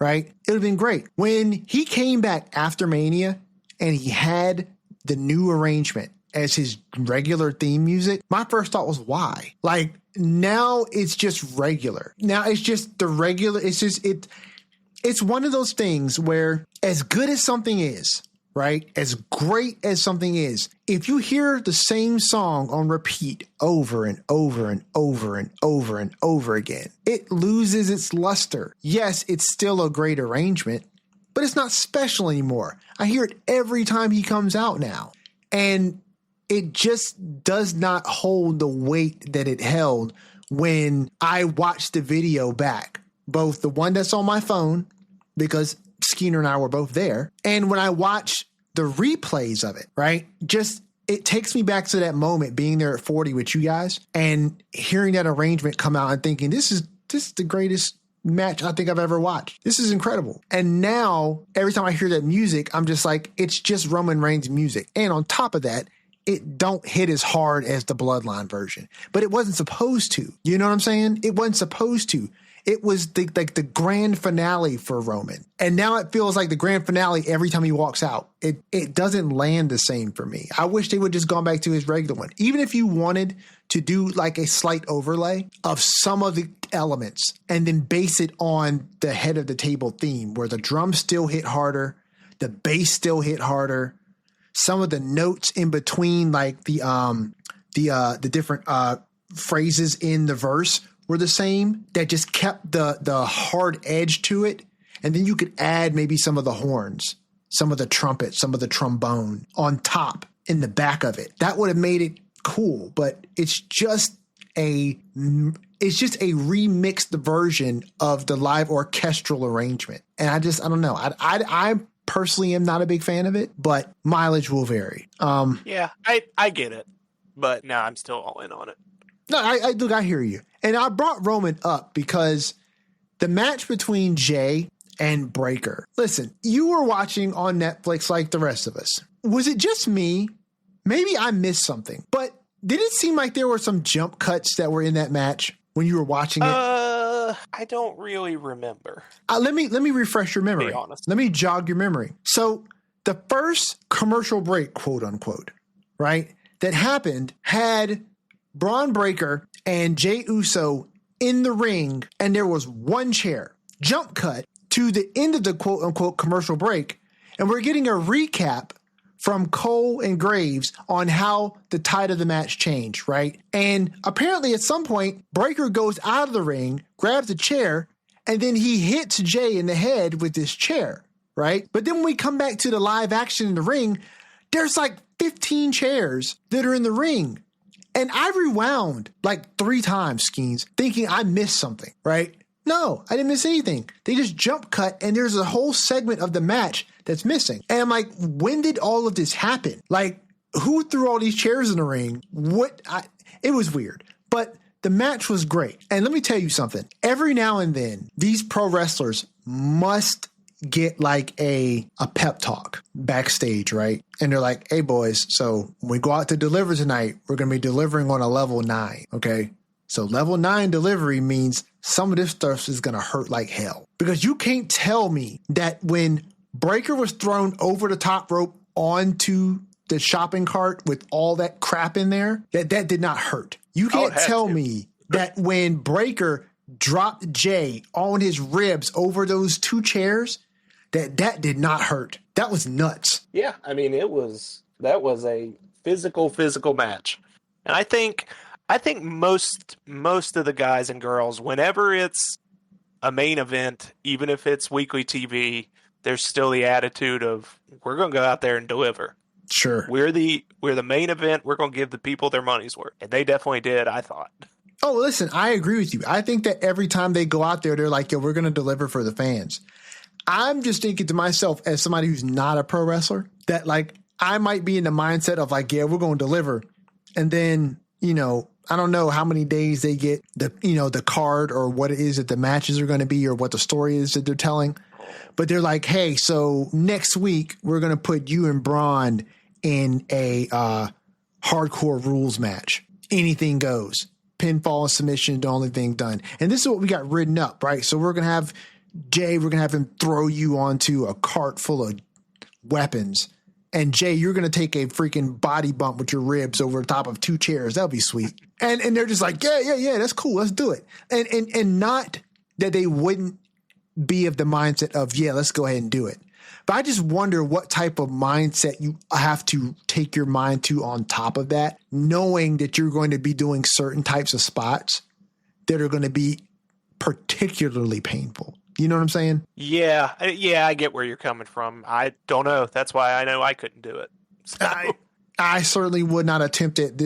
Right? It would have been great. When he came back after Mania and he had the new arrangement as his regular theme music, my first thought was, why? Like, now it's just regular. Now it's just the regular. It's one of those things where as good as something is, right? As great as something is, if you hear the same song on repeat over and over and over and over and over again, it loses its luster. Yes, it's still a great arrangement, but it's not special anymore. I hear it every time he comes out now. And it just does not hold the weight that it held when I watched the video back both the one that's on my phone, because Skeener and I were both there, and when I watch the replays of it, right, just it takes me back to that moment being there at 40 with you guys and hearing that arrangement come out and thinking, this is the greatest match I think I've ever watched. This is incredible. And now every time I hear that music, I'm just like, it's just Roman Reigns music. And on top of that, it don't hit as hard as the Bloodline version, but it wasn't supposed to. You know what I'm saying? It wasn't supposed to. It was the grand finale for Roman. And now it feels like the grand finale every time he walks out. It doesn't land the same for me. I wish they would just gone back to his regular one. Even if you wanted to do like a slight overlay of some of the elements and then base it on the head of the table theme where the drums still hit harder, the bass still hit harder, some of the notes in between, like the different phrases in the verse were the same, that just kept the hard edge to it. And then you could add maybe some of the horns, some of the trumpet, some of the trombone on top in the back of it. That would have made it cool, but it's just a remixed version of the live orchestral arrangement. And I don't know. I personally am not a big fan of it, but mileage will vary. Yeah, I get it, but no, I'm still all in on it. No, I hear you. And I brought Roman up because the match between Jay and Breaker. Listen, you were watching on Netflix like the rest of us. Was it just me? Maybe I missed something, but did it seem like there were some jump cuts that were in that match when you were watching it? I don't really remember. Let me refresh your memory. Be honest. Let me jog your memory. So the first commercial break, quote unquote, right, that happened had Braun Breaker and Jey Uso in the ring, and there was one chair. Jump cut to the end of the quote unquote commercial break, and we're getting a recap from Cole and Graves on how the tide of the match changed, right? And apparently at some point, Breaker goes out of the ring, grabs a chair, and then he hits Jay in the head with this chair, right? But then when we come back to the live action in the ring, there's like 15 chairs that are in the ring. And I rewound like 3 times, Skeens, thinking I missed something, right? No, I didn't miss anything. They just jump cut and there's a whole segment of the match that's missing. And I'm like, when did all of this happen? Like, who threw all these chairs in the ring? It was weird, but the match was great. And let me tell you something. Every now and then, these pro wrestlers must get like a pep talk backstage, right? And they're like, hey boys, so when we go out to deliver tonight, we're going to be delivering on a level 9. Okay. So level 9 delivery means some of this stuff is going to hurt like hell, because you can't tell me that when Breaker was thrown over the top rope onto the shopping cart with all that crap in there, that did not hurt. You can't tell me that when Breaker dropped Jay on his ribs over those 2 chairs, that did not hurt. That was nuts. Yeah, I mean, that was a physical match. And I think most of the guys and girls, whenever it's a main event, even if it's weekly TV, there's still the attitude of, we're going to go out there and deliver. Sure. We're the main event. We're going to give the people their money's worth. And they definitely did, I thought. Oh, listen, I agree with you. I think that every time they go out there, they're like, yo, we're going to deliver for the fans. I'm just thinking to myself, as somebody who's not a pro wrestler, that like I might be in the mindset of like, yeah, we're going to deliver. And then, I don't know how many days they get the card or what it is that the matches are going to be or what the story is that they're telling. But they're like, hey, so next week we're going to put you and Braun in a hardcore rules match. Anything goes. Pinfall and submission, the only thing done. And this is what we got written up, right? So we're going to have Jay, we're going to have him throw you onto a cart full of weapons. And Jay, you're going to take a freaking body bump with your ribs over the top of 2 chairs. That'll be sweet. And they're just like, yeah, that's cool. Let's do it. And not that they wouldn't be of the mindset of, yeah, let's go ahead and do it. But I just wonder what type of mindset you have to take your mind to on top of that, knowing that you're going to be doing certain types of spots that are going to be particularly painful. You know what I'm saying? Yeah, I get where you're coming from. I don't know. That's why I know I couldn't do it. So. I certainly would not attempt it.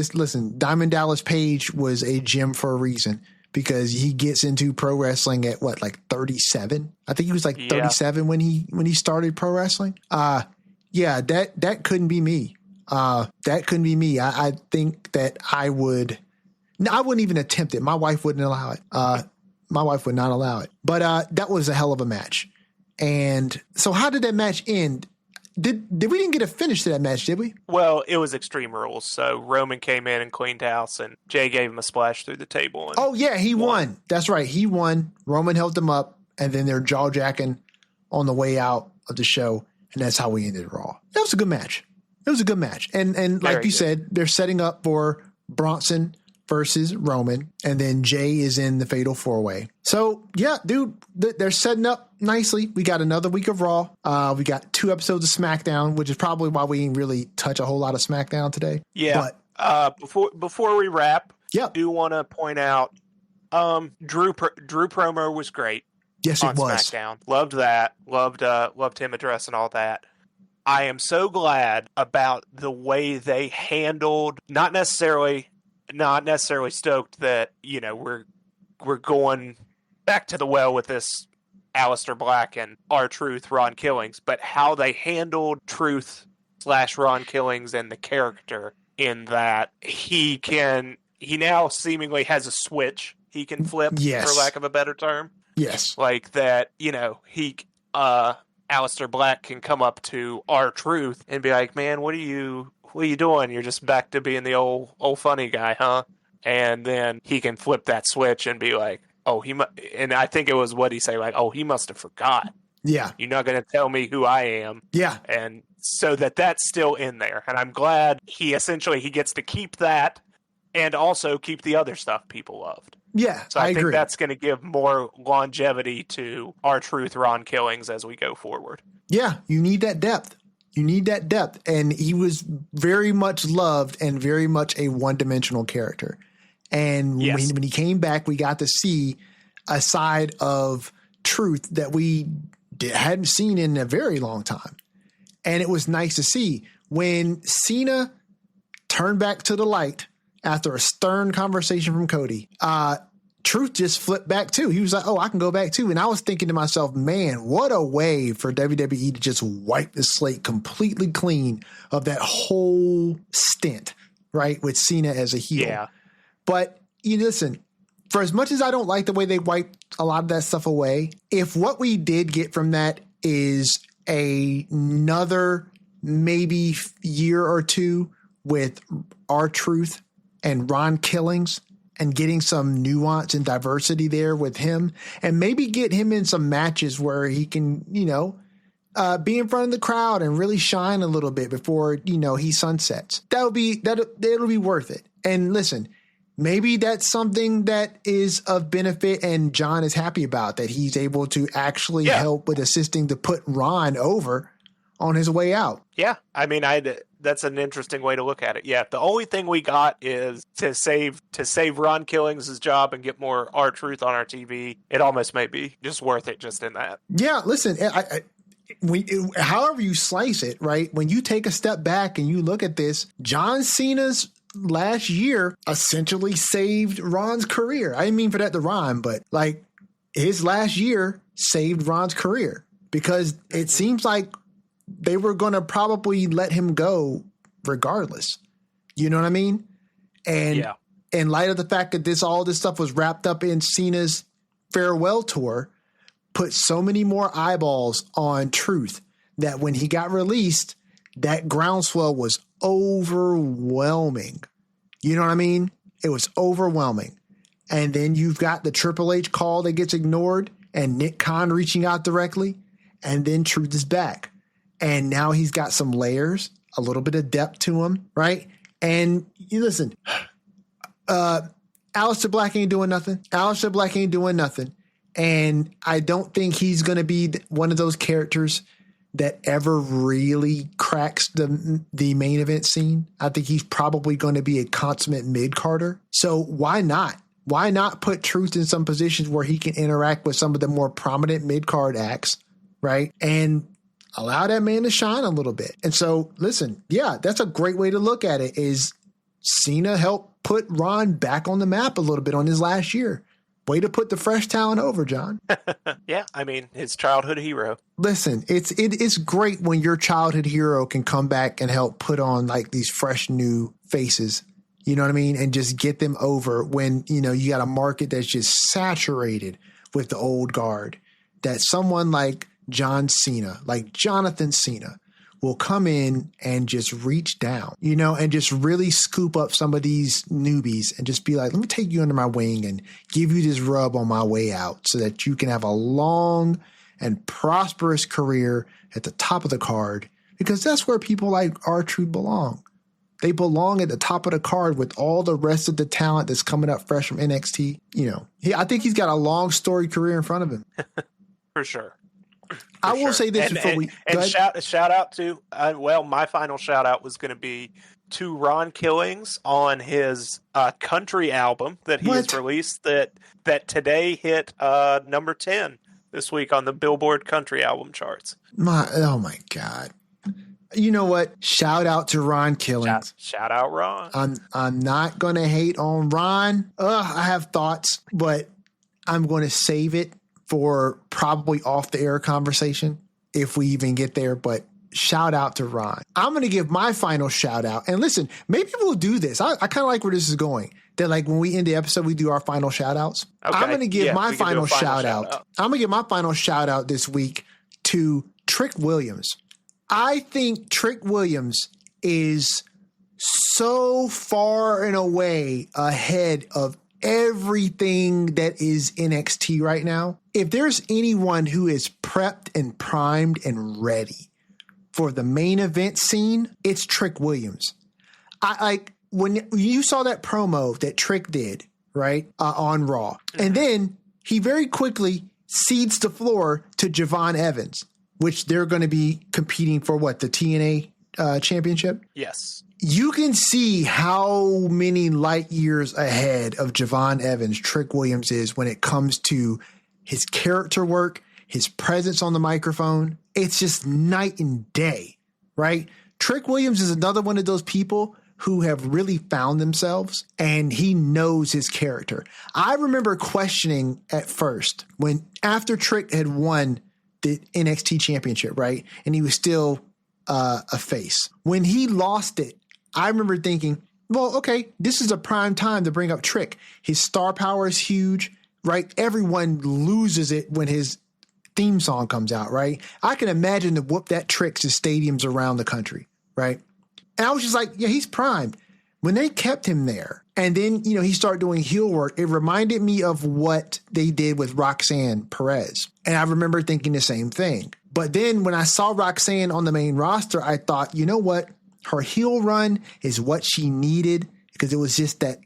Diamond Dallas Page was a gem for a reason, because he gets into pro wrestling at what, like 37? I think he was like 37 when he started pro wrestling. Yeah, that couldn't be me. That couldn't be me. I think that I wouldn't even attempt it. My wife wouldn't allow it. My wife would not allow it. But that was a hell of a match. And so how did that match end? We didn't get a finish to that match, did we? Well, it was Extreme Rules. So Roman came in and cleaned house, and Jay gave him a splash through the table. And he won. That's right. He won. Roman held him up, and then they're jaw-jacking on the way out of the show, and that's how we ended Raw. That was a good match. It was a good match. And like you said, they're setting up for Bronson versus Roman, and then Jay is in the Fatal 4-Way. So, yeah, dude, they're setting up nicely. We got another week of Raw. We got 2 episodes of Smackdown, which is probably why we didn't really touch a whole lot of Smackdown today. Yeah. But, before we wrap, I do want to point out Drew promo was great. Yes, it was. SmackDown. Loved that. Loved him addressing all that. I am so glad about the way they handled, not necessarily stoked that, we're going back to the well with this Aleister Black and R-Truth, Ron Killings, but how they handled Truth / Ron Killings and the character, in that he now seemingly has a switch he can flip, for lack of a better term. Yes. Like that, Aleister Black can come up to R-Truth and be like, man, what are you doing? You're just back to being the old funny guy, huh? And then he can flip that switch and be like, and I think it was what he say, like, he must have forgot. Yeah. You're not going to tell me who I am. Yeah. And so that's still in there. And I'm glad he gets to keep that and also keep the other stuff people loved. Yeah, so I think agree. That's going to give more longevity to R-Truth, Ron Killings as we go forward. Yeah, you need that depth. And he was very much loved and very much a one-dimensional character. And when he came back, we got to see a side of Truth that we hadn't seen in a very long time. And it was nice to see. When Cena turned back to the light after a stern conversation from Cody, Truth just flipped back too. He was like, I can go back too. And I was thinking to myself, man, what a way for WWE to just wipe the slate completely clean of that whole stint, right? With Cena as a heel. Yeah. But listen, for as much as I don't like the way they wiped a lot of that stuff away, if what we did get from that is another maybe year or two with R-Truth and Ron Killings, and getting some nuance and diversity there with him, and maybe get him in some matches where he can, be in front of the crowd and really shine a little bit before, he sunsets. It'll be worth it. And listen, maybe that's something that is of benefit and John is happy about, that he's able to actually help with assisting to put Ron over on his way out. Yeah. I mean, that's an interesting way to look at it. Yeah. The only thing we got is to save Ron Killings' job and get more R-Truth on our TV. It almost may be just worth it just in that. Yeah. Listen, however you slice it, right? When you take a step back and you look at this, John Cena's last year essentially saved Ron's career. I didn't mean for that to rhyme, but like his last year saved Ron's career, because it seems like they were going to probably let him go regardless. You know what I mean? And in light of the fact that all this stuff was wrapped up in Cena's farewell tour, put so many more eyeballs on Truth that when he got released, that groundswell was overwhelming. You know what I mean? It was overwhelming. And then you've got the Triple H call that gets ignored, and Nick Khan reaching out directly, and then Truth is back. And now he's got some layers, a little bit of depth to him, right? And you listen, Aleister Black ain't doing nothing. And I don't think he's going to be one of those characters that ever really cracks the main event scene. I think he's probably going to be a consummate mid-carder. So why not? Why not put Truth in some positions where he can interact with some of the more prominent mid-card acts, right? And allow that man to shine a little bit. And so, listen, that's a great way to look at it, is Cena helped put Ron back on the map a little bit on his last year. way to put the fresh talent over, John. Yeah, I mean, his childhood hero. Listen, it's great when your childhood hero can come back and help put on like these fresh new faces. You know what I mean? And just get them over when, you know, you got a market that's just saturated with the old guard. That someone like John Cena, like Jonathan Cena, will come in and just reach down, you know, and just really scoop up some of these newbies and just be like, let me take you under my wing and give you this rub on my way out so that you can have a long and prosperous career at the top of the card, because that's where people like R-Truth belong. They belong at the top of the card with all the rest of the talent that's coming up fresh from NXT. You know, I think he's got a long storied career in front of him. For sure. I will say this before we shout out to my final shout out was going to be to Ron Killings on his country album that he has released that today hit number 10 this week on the Billboard country album charts. Oh my God. You know what? Shout out to Ron Killings. Shout out Ron. I'm not going to hate on Ron. I have thoughts, but I'm going to save it for probably off the air conversation if we even get there. But shout out to Ron. I'm going to give my final shout out. And listen, maybe we'll do this. I kind of like where this is going. That like when we end the episode, we do our final shout outs. Okay. I'm going to give my final shout out. I'm going to give my final shout out this week to Trick Williams. I think Trick Williams is so far and away ahead of everything that is NXT right now. If there's anyone who is prepped and primed and ready for the main event scene, it's Trick Williams. I like when you saw that promo that Trick did, right, on Raw. And then he very quickly cedes the floor to Javon Evans, which they're going to be competing for the TNA championship? Yes. You can see how many light years ahead of Javon Evans Trick Williams is when it comes to his character work, his presence on the microphone. It's just night and day, right? Trick Williams is another one of those people who have really found themselves, and he knows his character. I remember questioning at first when after Trick had won the NXT championship, right? And he was still a face. When he lost it, I remember thinking, well, okay, this is a prime time to bring up Trick. His star power is huge, right? Everyone loses it when his theme song comes out, right? I can imagine the whoop that Trick's in stadiums around the country, right? And I was just like, yeah, he's primed. When they kept him there and then, you know, he started doing heel work, it reminded me of what they did with Roxanne Perez. And I remember thinking the same thing. But then when I saw Roxanne on the main roster, I thought, you know what? Her heel run is what she needed because it was just that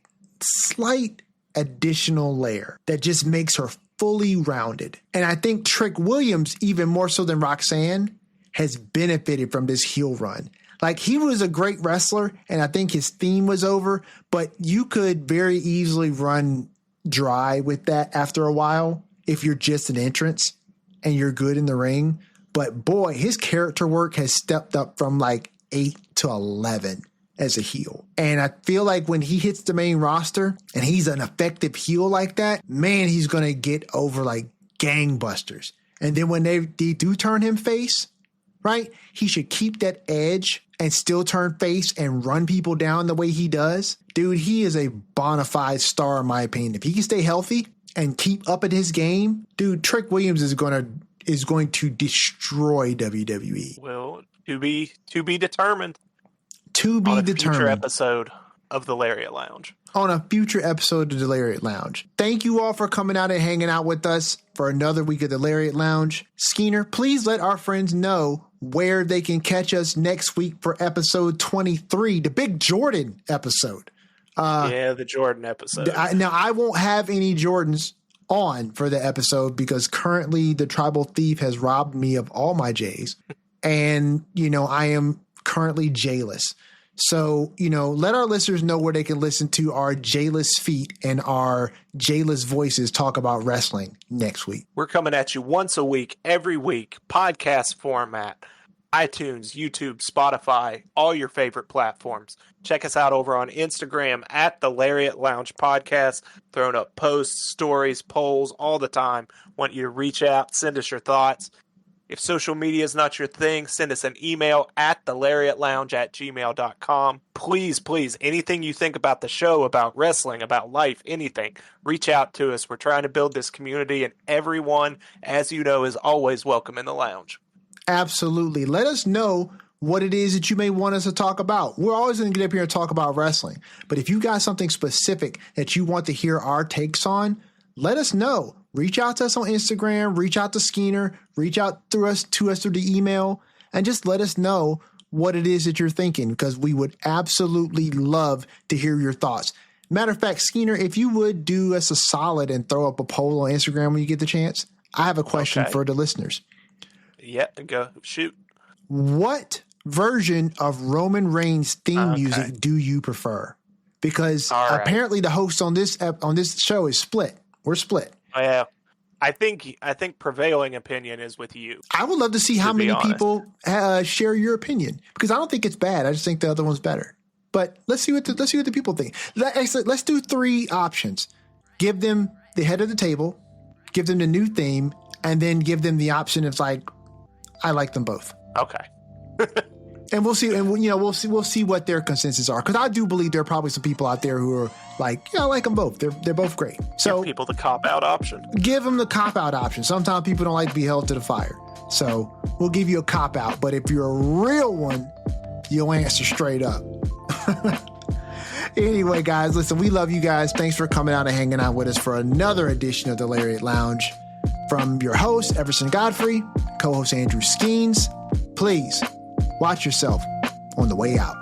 slight additional layer that just makes her fully rounded. And I think Trick Williams, even more so than Roxanne, has benefited from this heel run. Like, he was a great wrestler, and I think his theme was over, but you could very easily run dry with that after a while if you're just an entrance and you're good in the ring. But boy, his character work has stepped up from like 8 to 11 as a heel. And I feel like when he hits the main roster and he's an effective heel like that, man, he's going to get over like gangbusters. And then when they do turn him face, right, he should keep that edge and still turn face and run people down the way he does. Dude, he is a bona fide star in my opinion. If he can stay healthy and keep up at his game, dude, Trick Williams is going to destroy WWE. Well, to be determined. To be on a determined. Future episode of the Lariat Lounge. On a future episode of the Lariat Lounge. Thank you all for coming out and hanging out with us for another week of the Lariat Lounge. Skeener, please let our friends know where they can catch us next week for episode 23, the Big Jordan episode. The Jordan episode. Now, I won't have any Jordans on for the episode because currently the Tribal Thief has robbed me of all my J's. And, you know, I am currently J-less. So, you know, let our listeners know where they can listen to our J-less feet and our J-less voices talk about wrestling next week. We're coming at you once a week, every week, podcast format. iTunes, YouTube, Spotify, all your favorite platforms. Check us out over on Instagram at the Lariat Lounge Podcast. Throwing up posts, stories, polls all the time. Want you to reach out, send us your thoughts. If social media is not your thing, send us an email at thelariatlounge@gmail.com. Please, anything you think about the show, about wrestling, about life, anything, reach out to us. We're trying to build this community, and everyone, as you know, is always welcome in the lounge. Absolutely. Let us know what it is that you may want us to talk about. We're always going to get up here and talk about wrestling. But if you got something specific that you want to hear our takes on, let us know. Reach out to us on Instagram, reach out to Skeena, reach out to us through the email, and just let us know what it is that you're thinking, because we would absolutely love to hear your thoughts. Matter of fact, Skeena, if you would do us a solid and throw up a poll on Instagram when you get the chance, I have a question for the listeners. Yeah, go shoot. What version of Roman Reigns theme music do you prefer? Because apparently the host on this show is split. We're split. Yeah, I think prevailing opinion is with you. I would love to see how many people share your opinion, because I don't think it's bad. I just think the other one's better. But let's see what the people think. Let's do 3 options. Give them the head of the table, give them the new theme, and then give them the option of like, I like them both. Okay. And we'll see, and we'll see what their consensus are, because I do believe there are probably some people out there who are like, yeah, I like them both. They're both great. So give people the cop out option. Give them the cop out option. Sometimes people don't like to be held to the fire, so we'll give you a cop out. But if you're a real one, you'll answer straight up. Anyway, guys, listen, we love you guys. Thanks for coming out and hanging out with us for another edition of the Lariat Lounge. From your host, Everson Godfrey, co-host Andrew Skeens, please watch yourself on the way out.